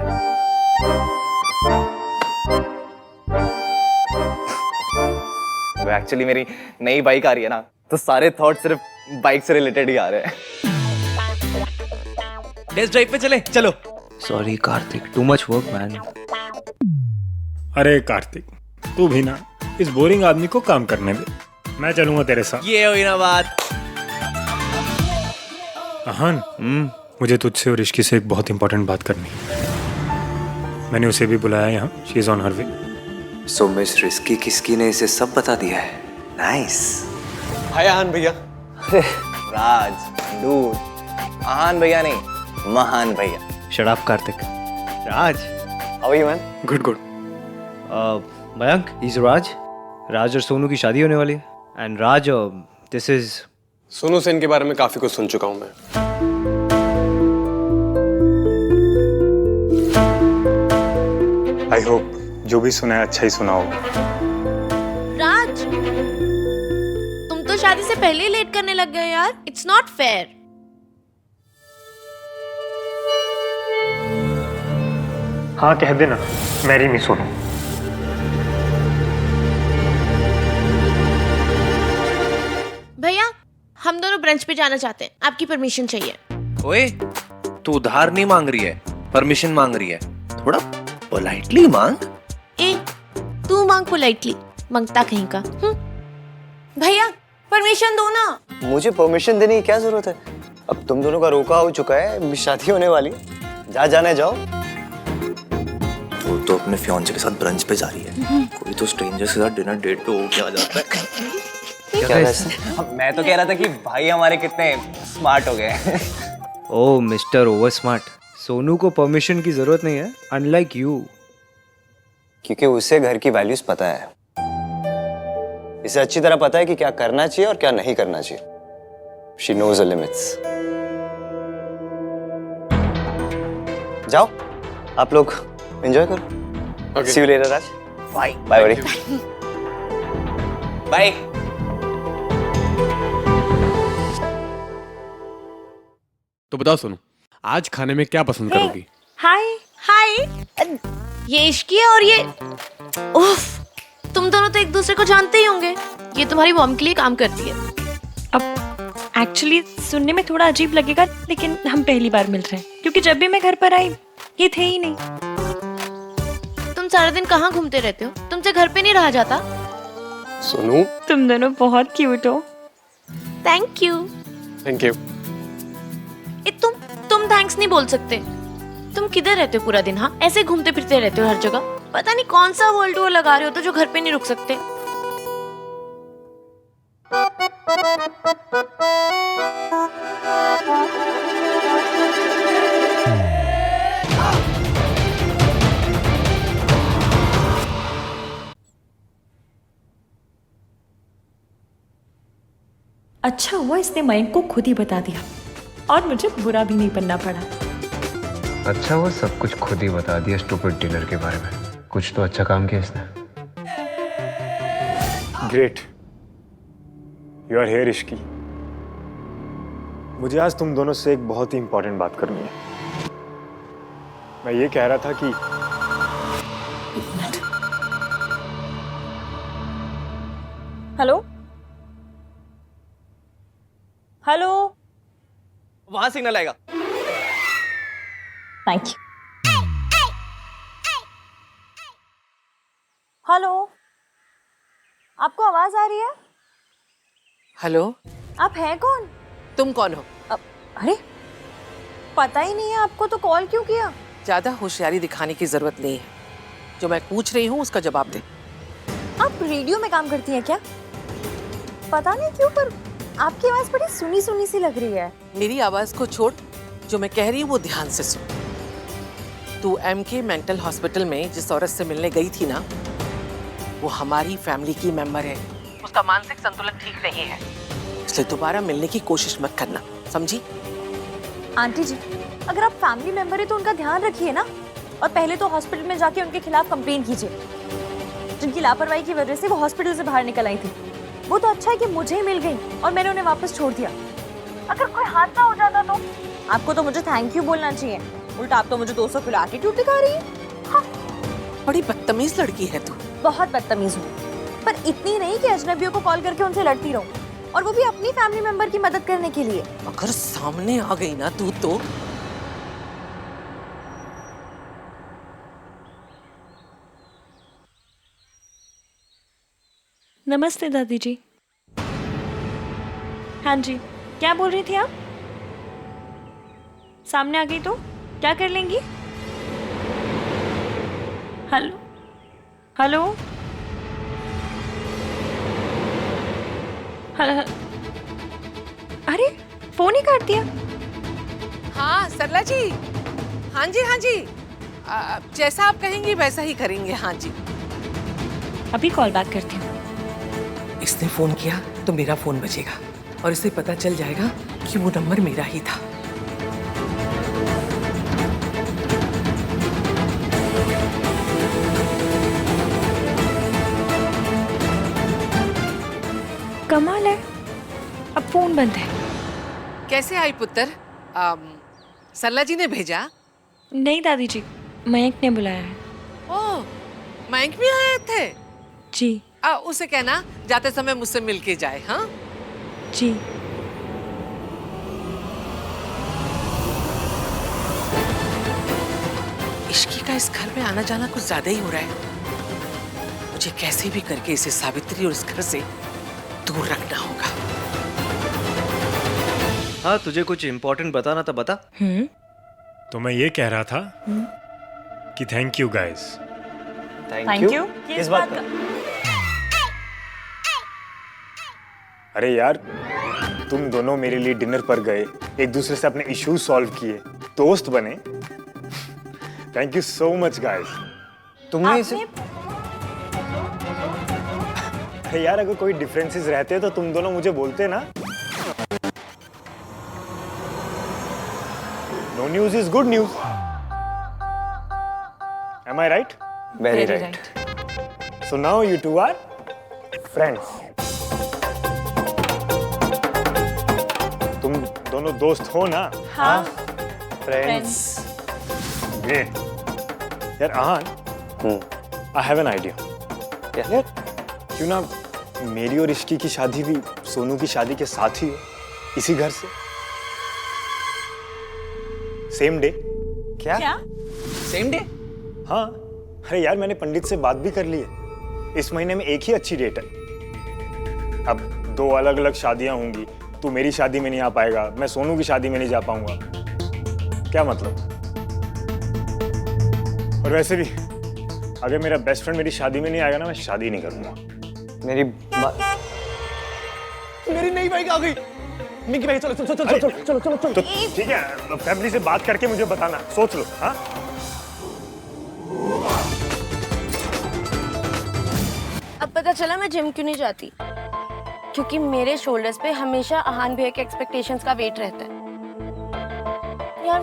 एक्चुअली मेरी नई बाइक आ रही है ना, तो सारे थॉट सिर्फ बाइक से रिलेटेड ही आ रहे हैं। टेस्ट ड्राइव पे चले, चलो। Sorry Kartik, too much work man. अरे कार्तिक, तू भी ना इस बोरिंग आदमी को काम करने दे, मैं चलूंगा तेरे साथ। ये हुई ना बात। अहान, मुझे तुझसे और इश्की से एक बहुत इंपॉर्टेंट बात करनी है। मैंने उसे भी बुलाया यहाँ, she is on her way. So miss risky किसकी ने इसे सब बता दिया है। नाइस। हाय आहान भैया। राज डूड, आहान भैया नहीं, महान भैया। Shut up Kartik. Raj, how are you man? Good good. Mayank, is Raj और सोनू की शादी होने वाली है। And Raj, this is Sonu Sen के बारे में काफी कुछ सुन चुका हूं मैं। आई होप जो भी सुना है अच्छा ही सुना होगा। राज, तुम तो शादी से पहले ही लेट करने लग गए यार। It's not fair. हाँ कह देना, मैरी मी सोनू। भैया, हम दोनों ब्रंच पे जाना चाहते हैं, आपकी परमिशन चाहिए। ओए, तू उधार नहीं मांग रही है, परमिशन मांग रही है। थोड़ा पोलाइटली मांग। ए, तू मांग पोलाइटली, मंगता कहीं का। भैया परमिशन दो ना। मुझे परमिशन देने की क्या जरूरत है? अब तुम दोनों का रोका हो चुका है, शादी होने वाली। जा जाने जाओ। वो तो अपने फियांसे के साथ ब्रंच पे जा रही है, कोई तो स्ट्रेंजर के साथ डिनर डेट पे हो के आ जाता है। क्या ऐसा? मैं तो कह रहा था कि भाई हमारे कितने स्मार्ट हो गए। ओह मिस्टर ओवर स्मार्ट, सोनू को परमिशन की जरूरत नहीं है, अनलाइक यू। क्योंकि उसे घर की वैल्यूज पता है। इसे अच्छी तरह पता है कि क्या करना चाहिए और क्या नहीं करना चाहिए। She knows the limits. जाओ, आप लोग एंजॉय करो। See you later, Raj. Bye bye बड़ी। बाय। तो बताओ सोनू, आज खाने में क्या पसंद करोगी? हाय हाय, ये इश्की है और ये उफ, तुम दोनों तो एक दूसरे को जानते ही होंगे। ये तुम्हारी मॉम के लिए काम करती है। अब एक्चुअली सुनने में थोड़ा अजीब लगेगा, लेकिन हम पहली बार मिल रहे हैं, क्योंकि जब भी मैं घर पर आई ये थे ही नहीं। तुम सारा दिन कहाँ घूमते रहते हो? तुमसे घर पे नहीं रहा जाता? सोनू, तुम दोनों बहुत क्यूट हो। Thank you. Thank you. तुम थैंक्स नहीं बोल सकते। तुम किधर रहते हो पूरा दिन? हाँ, ऐसे घूमते फिरते रहते हो हर जगह। पता नहीं कौन सा वर्ल्ड टूर लगा रहे हो तो जो घर पे नहीं रुक सकते। अच्छा हुआ इसने मयंक को खुद ही बता दिया और मुझे बुरा भी नहीं बनना पड़ा। अच्छा वो सब कुछ खुद ही बता दिया स्टूपिड डिनर के बारे में। कुछ तो अच्छा काम किया इसने। Great, you are here Ishki. मुझे आज तुम दोनों से एक बहुत ही इंपॉर्टेंट बात करनी है। मैं ये कह रहा था कि हेलो हेलो, वहां सिग्नल आएगा। Thank you. हेलो, आपको आवाज आ रही है? हेलो, आप हैं कौन? तुम कौन हो? अरे पता ही नहीं है आपको, तो कॉल क्यों किया? ज्यादा होशियारी दिखाने की जरूरत नहीं है। जो मैं पूछ रही हूँ उसका जवाब दे। आप रेडियो में काम करती हैं क्या? पता नहीं क्यों पर आपकी आवाज बड़ी सुनी सुनी सी लग रही है। मेरी आवाज को छोड़, जो मैं कह रही हूँ वो ध्यान से सुन। तू MK मेंटल हॉस्पिटल में जिस औरत से मिलने गई थी ना, वो हमारी फैमिली की मेंबर है। उसका मानसिक संतुलन ठीक नहीं है, इसलिए दोबारा मिलने की कोशिश मत करना, समझी? आंटी जी, अगर आप फैमिली मेंबर है तो उनका ध्यान रखिए ना, और पहले तो हॉस्पिटल में जाके उनके खिलाफ कंप्लेन कीजिए। जिनकी लापरवाही की वजह से वो हॉस्पिटल से बाहर निकल आई थी, वो तो अच्छा है कि मुझे ही मिल गई और मैंने उन्हें वापस छोड़ दिया। अगर कोई हादसा हो जाता तो आपको तो मुझे थैंक यू बोलना चाहिए, उल्टा आप तो मुझे 200 किलो एटीट्यूड दिखा रही है। हाँ। बड़ी बदतमीज लड़की है तू। बहुत बदतमीज हूँ, पर इतनी नहीं कि अजनबियों को कॉल करके उनसे लड़ती रहूं, और वो भी अपनी फैमिली मेंबर की मदद करने के लिए। अगर सामने आ गई ना तू तो नमस्ते दादी जी। हाँ जी, क्या बोल रही थी आप? सामने आ गई तो क्या कर लेंगी? हेलो हेलो अरे फोन ही काट दिया। हाँ सरला जी, हाँ जी हाँ जी, जैसा आप कहेंगी वैसा ही करेंगे। हाँ जी, अभी कॉल बैक करती हूँ। इसने फोन किया तो मेरा फोन बजेगा और इसे पता चल जाएगा कि वो नंबर मेरा ही था। कमाल है, अब फोन बंद है। कैसे आई पुत्र? सरला जी ने भेजा? नहीं दादी जी, मयंक ने बुलाया है। ओह, मयंक भी आए थे? जी। उसे कहना जाते समय मुझसे मिलके जाए। हाँ जी। इश्की का इस घर में आना जाना कुछ ज्यादा ही हो रहा है। मुझे कैसे भी करके इसे सावित्री और इस घर से दूर रखना होगा। हाँ, तुझे कुछ इम्पोर्टेंट बताना था, बता। तो मैं ये कह रहा था कि thank you guys. Thank you? किस बात का? अरे यार, तुम दोनों मेरे लिए डिनर पर गए, एक दूसरे से अपने इश्यूज सॉल्व किए, दोस्त बने। Thank you so much guys. तुमने इसे अरे यार, अगर कोई डिफरेंसेस रहते तो तुम दोनों मुझे बोलते ना। No news is good news. Am I right? Very right. So now you two are friends. तुम दोनों दोस्त हो ना? हाँ, फ्रेंड्स। ग्रेट। यार Aahan, I have an idea. यार क्यों ना मेरी और इश्की की शादी भी सोनू की शादी के साथ ही हो, इसी घर से, सेम डे। क्या? Same day? हाँ, अरे यार मैंने पंडित से बात भी कर ली है, इस महीने में एक ही अच्छी डेट है। अब 2 अलग अलग शादियां होंगी, तू मेरी शादी में नहीं आ पाएगा, मैं सोनू की शादी में नहीं जा पाऊंगा, क्या मतलब? और वैसे भी अगर मेरा बेस्ट फ्रेंड मेरी शादी में नहीं आएगा ना, मैं शादी नहीं करूंगा। मेरी नई बाइक आ गई। मिकी भाई चलो चलो चलो चलो चलो चलो चलो। तो ठीक है, फैमिली से बात करके मुझे बताना, सोच लो। हाँ, अब पता चला मैं जिम क्यों नहीं जाती। क्योंकि मेरे शोल्डर्स पे हमेशा आहान भैया के एक्सपेक्टेशंस का वेट रहता है। यार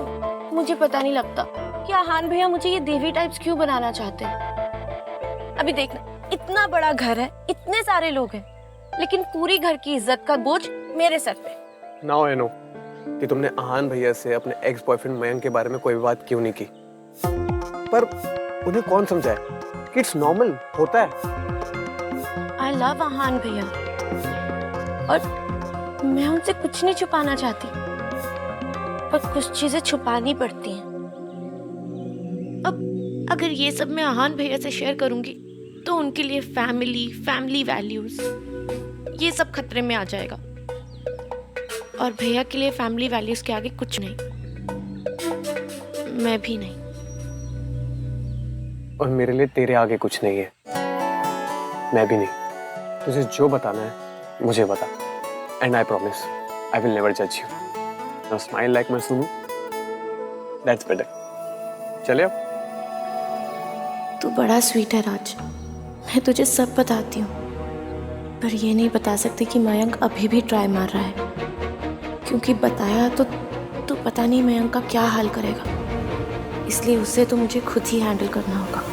मुझे पता नहीं लगता कि आहान भैया मुझे ये देवी टाइप्स क्यों बनाना चाहते हैं। अभी देखना, इतना बड़ा घर है, इतने सारे लोग हैं, लेकिन पूरी घर की इज्जत का बोझ मेरे सर पे। नाउ आई नो कि तुमने आहान भैया से अपने एक्स बॉयफ्रेंड मयंक के बारे में कोई बात क्यों नहीं की, पर उन्हें कौन समझाए कि इट्स नॉर्मल होता है। आई लव आहान भैया और मैं उनसे कुछ नहीं छुपाना चाहती, पर कुछ चीजें छुपानी पड़ती हैं। अब अगर ये सब मैं आहान भैया से शेयर करूंगी तो उनके लिए फैमिली वैल्यूज ये सब खतरे में आ जाएगा, और भैया के लिए फैमिली वैल्यूज के आगे कुछ नहीं, मैं भी नहीं। और मेरे लिए तेरे आगे कुछ नहीं है, मैं भी नहीं। तुझे जो बताना है मुझे बता, and I promise I will never जज you. Now smile like my Sunu, that's better. चले अब। तू बड़ा स्वीट है राज, मैं तुझे सब बताती हूँ, पर ये नहीं बता सकती कि मयंक अभी भी ट्राई मार रहा है, क्योंकि बताया तो पता नहीं मयंक का क्या हाल करेगा, इसलिए उसे तो मुझे खुद ही हैंडल करना होगा।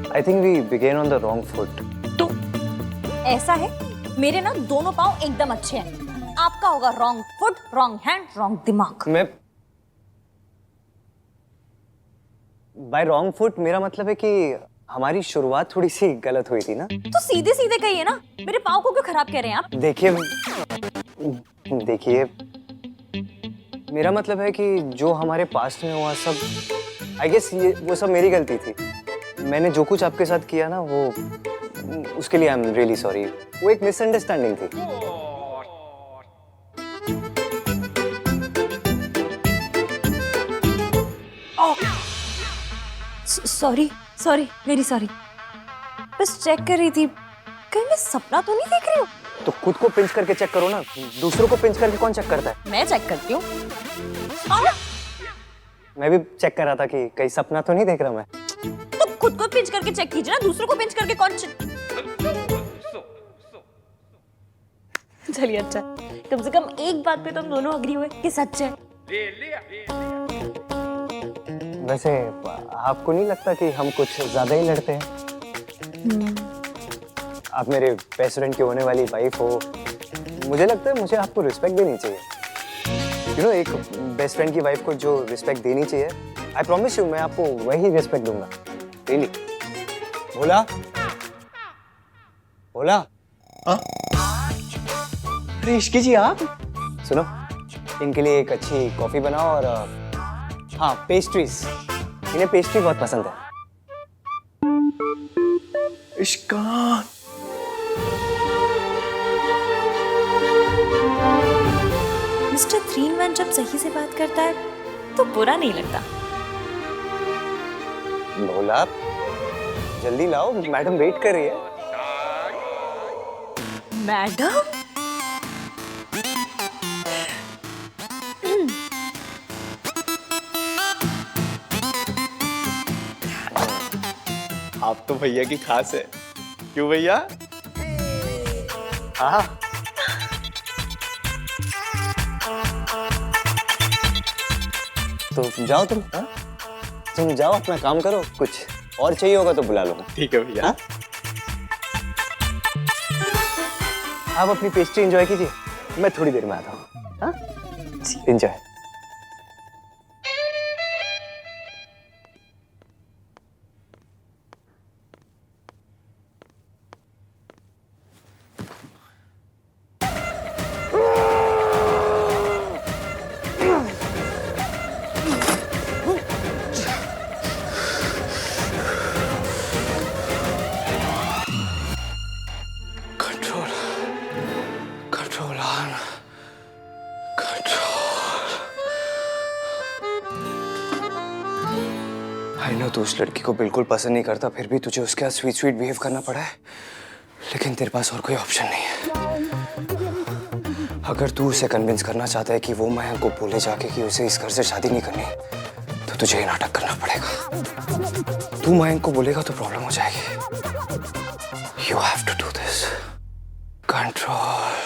I think we began on the wrong foot. ऐसा है, मेरे ना दोनों पाँव एकदम अच्छे हैं, आपका होगा wrong foot, wrong hand, wrong दिमाग। मैं बाय रॉन्ग फुट मेरा मतलब है कि हमारी शुरुआत थोड़ी सी गलत हुई थी ना। तो सीधे सीधे कहिए ना, मेरे पाँव को क्यों खराब कह रहे हैं आप? देखिए मेरा मतलब है कि जो हमारे पास्ट में हुआ सब, आई गेस ये वो सब मेरी गलती थी। मैंने जो कुछ आपके साथ किया ना, वो उसके लिए आई एम रियली सॉरी। वो एक मिसअंडरस्टैंडिंग थी। सॉरी वेरी सॉरी, बस चेक कर रही थी, कहीं मैं सपना तो नहीं देख रही हूँ। तो खुद को पिंच करके चेक करो ना, दूसरों को पिंच करके कौन चेक करता है? मैं चेक करती हूँ। मैं भी चेक कर रहा था कि कहीं सपना तो नहीं देख रहा मैं। तो खुद को पिंच करके चेक कीजिए ना, दूसरों को पिंच करके कौन चलिए अच्छा, कम से कम एक बात पे तो हम दोनों अग्री हुए कि सच है। वैसे आपको नहीं लगता कि हम कुछ ज्यादा ही लड़ते हैं? आप मेरे बेस्ट फ्रेंड की होने वाली वाइफ हो, मुझे लगता है मुझे आपको रिस्पेक्ट देनी चाहिए। यू नो, एक बेस्ट फ्रेंड की वाइफ को जो रिस्पेक्ट देनी चाहिए, आई प्रॉमिस यू मैं आपको वही रिस्पेक्ट दूंगा। रियली। भोला, भोला। इश्की जी आप सुनो, इनके लिए एक अच्छी कॉफी बनाओ, और हाँ पेस्ट्रीज, इन्हें पेस्ट्री बहुत पसंद है। इश्का मिस्टर 3-1 जब सही से बात करता है तो बुरा नहीं लगता। भोला जल्दी लाओ, मैडम वेट कर रही है। मैडम? आप तो भैया की खास है, क्यों भैया? हाँ तो जाओ तुम, हाँ? तुम जाओ अपना काम करो, कुछ और चाहिए होगा तो बुला लो। ठीक है भैया। आप अपनी पेस्ट्री एंजॉय कीजिए, मैं थोड़ी देर में आता हूँ। हाँ enjoy. Control on, control. I know तू उस लड़की को बिल्कुल पसंद नहीं करता, फिर भी तुझे उसके साथ स्वीट स्वीट बिहेव करना पड़ा है। लेकिन तेरे पास और कोई ऑप्शन नहीं है। अगर तू उसे कन्विंस करना चाहता है कि वो मयंक को बोले जाके कि उसे इस घर से शादी नहीं करनी, तो तुझे ये नाटक करना पड़ेगा। तू मयंक को बोलेगा तो प्रॉब्लम हो जाएगी। You have to do this. Control,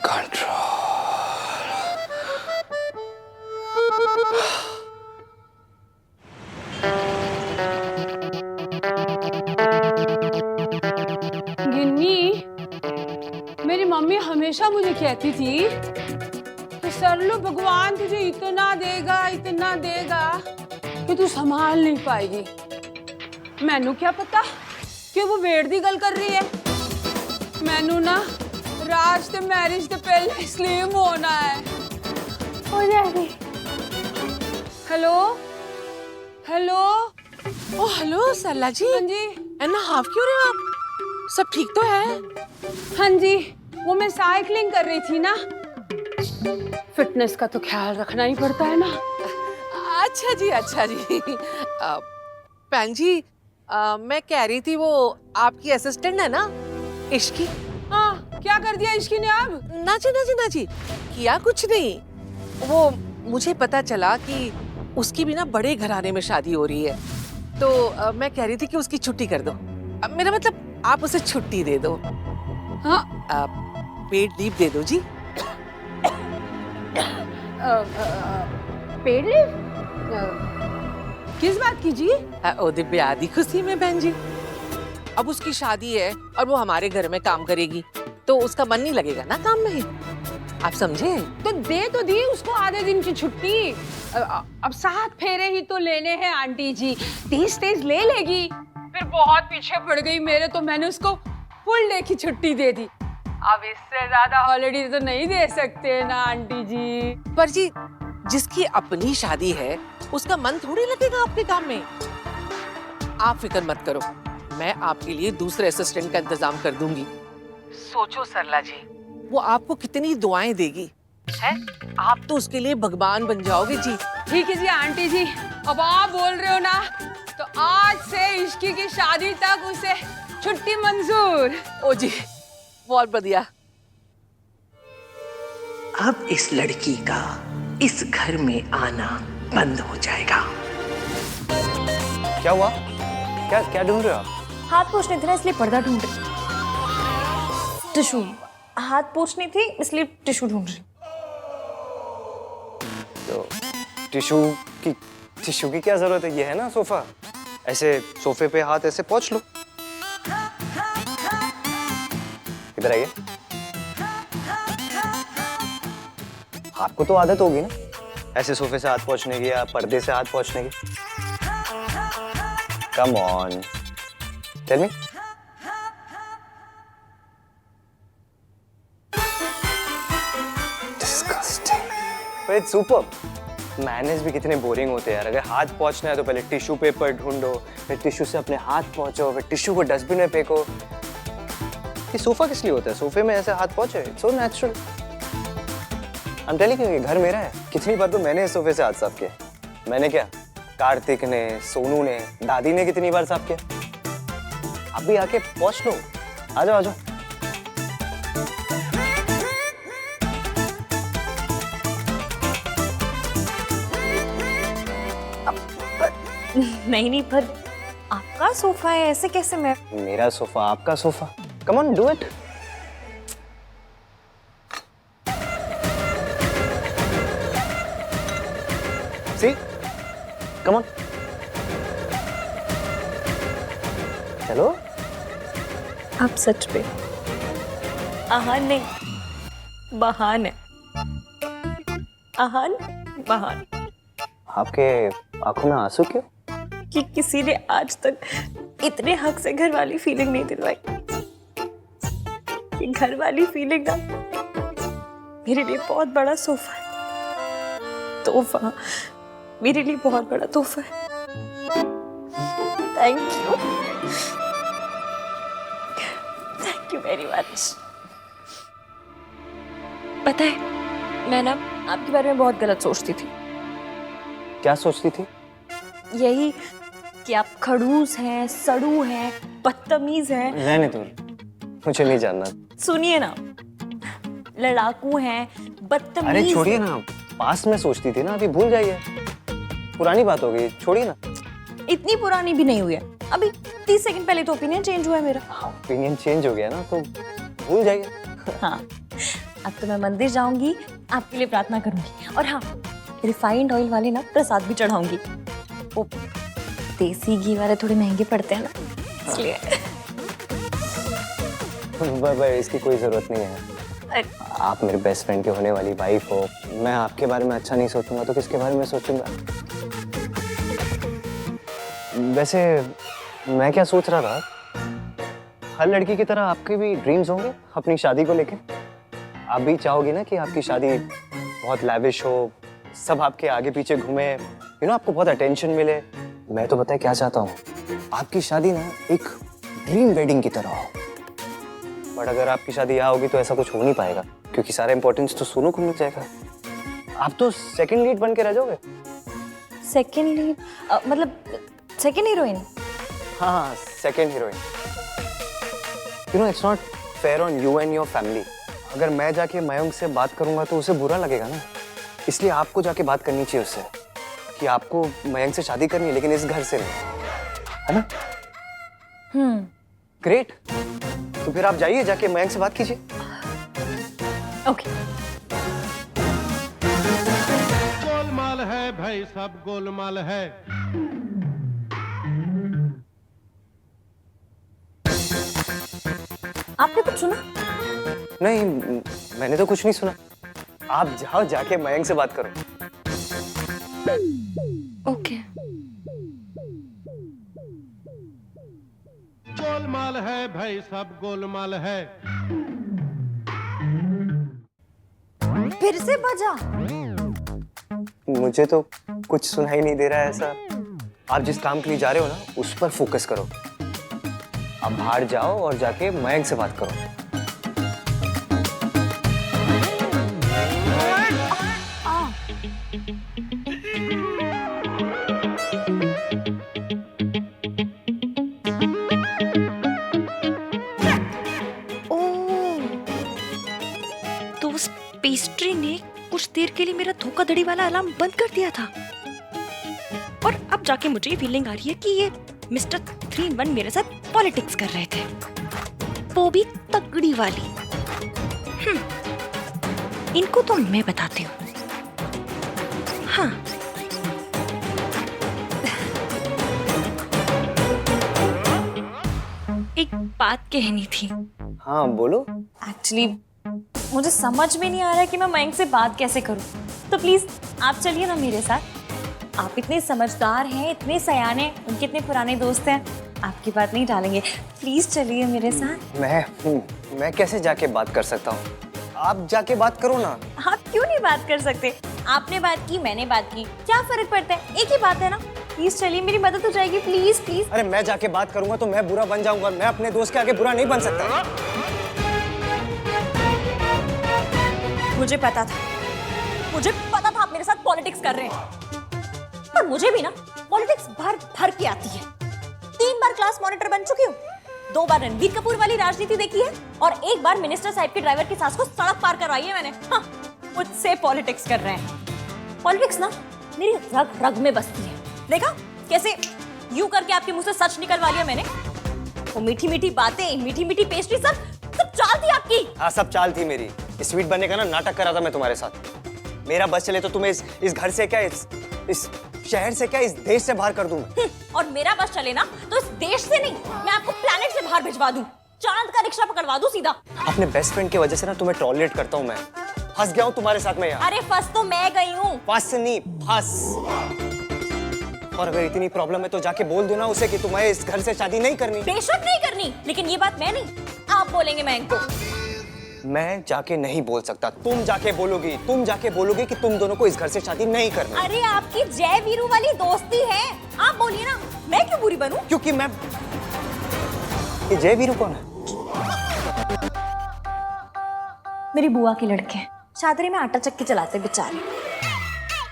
control. Ginni, मेरी मम्मी हमेशा मुझे कहती थी कि सरलू भगवान तुझे इतना देगा कि तू संभाल नहीं पाएगी। मैनू क्या पता कि वो वेड़ दी गल कर रही है। मैनू ना राज ते मैरिज ते पहले इसलिए होना है। हो जाएगी। Hello hello. Oh hello Sarla ji. हाँ जी। एना हाफ क्यों रहे हो आप? सब ठीक तो है? हाँ जी, वो मैं साइकिलिंग कर रही थी ना। फिटनेस का तो ख्याल रखना ही पड़ता है ना। अच्छा जी, अच्छा जी। बहन जी, मैं कह रही थी वो आपकी असिस्टेंट है ना इश्की। हाँ, क्या कर दिया इश्की ने अब? ना जी किया कुछ नहीं। वो मुझे पता चला कि उसकी भी ना बड़े घराने में शादी हो रही है, तो मैं कह रही थी कि उसकी छुट्टी कर दो। मेरा मतलब आप उसे छुट्टी दे दो। हाँ, पेड लीव दे दो जी। Paid leave? किस बात की जी? ओ दिव्या दी खुशी में बहन जी। अब उसकी शादी है और वो हमारे घर में काम करेगी, तो उसका मन नहीं लगेगा ना काम में। आप समझे? तो दे तो दी उसको आधे दिन की छुट्टी। अब 7 फेरे ही तो लेने हैं आंटी जी। 30 डेज ले लेगी। फिर बहुत पीछे पड़ गई मेरे, तो मैंने उसको फुल डे की छुट्टी दे दी। अब इससे ज्यादा हॉलिडे तो नहीं दे सकते ना आंटी जी। पर जी, जिसकी अपनी शादी है उसका मन थोड़ी लगेगा आपके काम में। आप फिक्र मत करो, मैं आपके लिए दूसरे असिस्टेंट का इंतजाम कर दूंगी। सोचो सरला जी, वो आपको कितनी दुआएं देगी है? आप तो उसके लिए भगवान बन जाओगे जी। ठीक है जी आंटी जी, अब आप बोल रहे हो ना, तो आज से इश्की की शादी तक उसे छुट्टी मंजूर। ओ जी, बहुत बढ़िया। अब इस लड़की का इस घर में आना बंद हो जाएगा। क्या हुआ? क्या ढूंढ रहे हो आप? हाथ पोंछने थे ना, इसलिए पर्दा ढूंढ रही। टिश्यू, हाथ पोंछनी थी इसलिए टिश्यू ढूंढ रही। तो टिश्यू की क्या जरूरत है? ये है ना सोफा, ऐसे सोफे पे हाथ ऐसे पोंछ लो। इधर आइए। आपको तो आदत होगी ना ऐसे सोफे से हाथ पोंछने की या पर्दे से हाथ पोंछने की। Come on, tell me. Disgusting. It's superb. Manage भी कितने बोरिंग होते हैं यार। अगर हाथ पोंछना है तो पहले टिश्यू पेपर ढूंढो, फिर टिश्यू से अपने हाथ पोंछो, फिर टिश्यू को डस्टबिन में फेंको। ये सोफा किस लिए होता है? सोफे में ऐसे हाथ पोंछे, it's so natural. I am telling you, ये घर मेरा है। कितनी बार तो मैंने इस सोफे से हाथ साफ किया। मैंने क्या, कार्तिक ने, सोनू ने, दादी ने कितनी बार साफ किया। आप भी आके पोंछ लो। आ जाओ आ जाओ। नहीं, पर आपका सोफा है, ऐसे कैसे? मैं मेरा सोफा आपका sofa. Come on, do it. See, come on, चलो। आप सच पे आहान नहीं, बहान है। आहान, बहान। आपके आंखों में आंसू क्यों? कि किसी ने आज तक इतने हक से घर वाली फीलिंग नहीं दिलवाई। कि घर वाली फीलिंग ना मेरे लिए बहुत बड़ा सोफा है। तोहफा, मेरे लिए बहुत बड़ा तोहफा है। Thank you very much. पता है, मैं ना आपके बारे में बहुत गलत सोचती थी। क्या सोचती थी? यही कि आप खड़ूस हैं, सड़ू हैं, बदतमीज हैं। रहने दो, मुझे नहीं जानना। सुनिए ना, लड़ाकू हैं, बदतमीज। अरे छोड़िए ना, पास में सोचती थी ना, अभी भूल जाइए, पुरानी बात हो गई, छोड़िए ना। इतनी पुरानी भी नहीं हुई है, अभी 30 सेकंड पहले तो ओपिनियन चेंज हुआ है मेरा। ओपिनियन चेंज हो गया ना, तो भूल जाइए। हाँ, अब तो मैं मंदिर जाऊंगी, आपके लिए प्रार्थना करूंगी, और हाँ, रिफाइंड ऑयल वाले ना प्रसाद भी चढ़ाऊंगी। वो देसी घी वाले थोड़े महंगे पड़ते हैं ना, इसलिए। इसकी कोई जरूरत नहीं है। आप मेरे बेस्ट फ्रेंड के होने वाली वाइफ हो, मैं आपके बारे में अच्छा नहीं सोचूंगा तो किसके बारे में सोचूंगा? वैसे मैं क्या सोच रहा था, हर लड़की की तरह आपके भी ड्रीम्स होंगे अपनी शादी को लेके। आप भी चाहोगी ना कि आपकी शादी बहुत लैविश हो, सब आपके आगे पीछे घूमे, आपको बहुत अटेंशन मिले। मैं तो पता है क्या चाहता हूँ, आपकी शादी ना एक ड्रीम वेडिंग की तरह हो। बट अगर आपकी शादी यहाँ होगी तो ऐसा कुछ हो नहीं पाएगा, क्योंकि सारा इंपॉर्टेंस तो सोनू को मिल जाएगा। आप तो सेकंड लीड बन के रह जाओगे। सेकंड लीड मतलब सेकंड हीरोइन? हाँ, second heroine. It's not fair on you and your family. अगर मैं जाके मयंक से बात करूंगा तो उसे बुरा लगेगा ना, इसलिए आपको जाके बात करनी चाहिए उससे कि आपको मयंक से शादी करनी है, लेकिन इस घर से नहीं, है ना? ग्रेट, तो फिर आप जाइए, जाके मयंक से बात कीजिए। ओके। गोलमाल है भाई, सब गोलमाल है। आपने कुछ सुना? नहीं, मैंने तो कुछ नहीं सुना। आप जाओ, जाके मयंक से बात करो। ओके। गोलमाल है भाई, सब गोलमाल है। फिर से बजा। मुझे तो कुछ सुनाई नहीं दे रहा है ऐसा। आप जिस काम के लिए जा रहे हो ना, उस पर फोकस करो। आप बाहर जाओ और जाके मयंक से बात करो। पेस्ट्री ने कुछ देर के लिए मेरा धोखाधड़ी वाला अलार्म बंद कर दिया था, और अब जाके मुझे ये फीलिंग आ रही है कि ये मिस्टर 3-in-1 मेरे साथ पॉलिटिक्स कर रहे थे, वो भी तगड़ी वाली। इनको तो मैं बताती हूँ। हाँ, एक बात कहनी थी। हाँ बोलो। एक्चुअली मुझे समझ में नहीं आ रहा है कि मैं मयंक से बात कैसे करूं, तो प्लीज आप चलिए ना मेरे साथ। आप इतने समझदार हैं, इतने सयाने, उनके इतने पुराने दोस्त हैं, आपकी बात नहीं टालेंगे। प्लीज चलिए मेरे साथ। मैं कैसे जाके बात कर सकता हूँ? आप जाके बात करो ना। आप क्यों नहीं बात कर सकते? आपने बात की, मैंने बात की, क्या फर्क पड़ता है? एक ही बात है ना। प्लीज चलिए, मेरी मदद हो जाएगी। Please please. अरे मैं जाके बात करूंगा तो मैं बुरा बन जाऊंगा, मैं अपने दोस्त के आगे बुरा नहीं बन सकता। मुझे पता था आप मेरे साथ पॉलिटिक्स कर रहे हैं, पर मुझे भी ना पॉलिटिक्स भर भर के आती है। 3 बार क्लास मॉनिटर बन चुकी हूँ, 2 बार रणबीर कपूर वाली राजनीति देखी है, और 1 बार मिनिस्टर साहब के ड्राइवर की सास को सड़क पार करवाई है मैंने। हाँ, मुझसे पॉलिटिक्स कर रहे हैं। पॉलिटिक्स ना मेरी रग रग में बसती है। देखा कैसे यूं करके आपके मुंह से सच निकलवा लिया मैंने। वो मीठी मीठी बातें, मीठी मीठी पेस्ट्री, सब चाल थी आपकी। हाँ, सब चाल थी मेरी। स्वीट बनने का ना नाटक करा था मैं तुम्हारे साथ। मेरा बस चले तो तुम्हें इस घर से क्या, इस शहर से क्या, इस देश से बाहर कर दूं। और मेरा बस चले ना तो इस देश से नहीं, मैं आपको प्लेनेट से बाहर भिजवा दूं, चांद का रिक्शा पकड़वा दूं सीधा। अपने बेस्ट फ्रेंड की वजह से ना तुम्हें टॉलरेट करता हूं मैं। फंस गया हूं तुम्हारे साथ में यहाँ। अरे फंस तो मैं गई हूँ। फंस नहीं, फंस। और अगर इतनी प्रॉब्लम है तो जाके बोल दो ना उसे कि तुम्हें इस घर से शादी नहीं करनी। बेशक नहीं करनी, लेकिन ये बात मैं नहीं, आप बोलेंगे मयंक को। मैं जाके नहीं बोल सकता, तुम जाके बोलोगी कि तुम दोनों को इस घर से शादी नहीं करनी। अरे आपकी जय वीरू वाली दोस्ती है, आप बोलिए ना, मैं क्यों बुरी बनूं? क्योंकि मैं, ये जय वीरू कौन है? मेरी बुआ के लड़के हैं, चादरी में आटा चक्की चलाते बेचारे।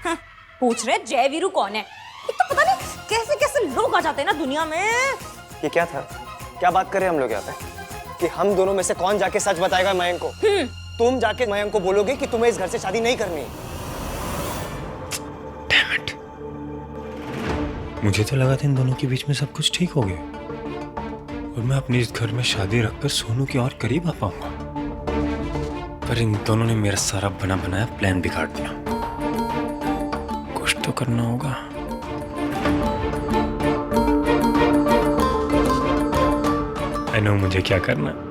हाँ, पूछ रहे जय वीरू कौन है? एक तो पता नहीं लोग आ जाते हैं ना दुनिया में। ये क्या था? क्या बात कर रहे हैं हम लोग यहाँ पे कि हम दोनों में से कौन जाके सच बताएगा मयंक को? तुम जाके मयंक को बोलोगे कि तुम्हें इस घर से शादी नहीं करनी। Damn it. मुझे तो लगा था इन दोनों के बीच में सब कुछ ठीक हो गया और मैं अपने इस घर में शादी रखकर सोनू के और करीब आ पाऊंगा, पर इन दोनों ने मेरा सारा बना बनाया प्लान बिगाड़ दिया। कुछ तो करना होगा। आई नो मुझे क्या करना है।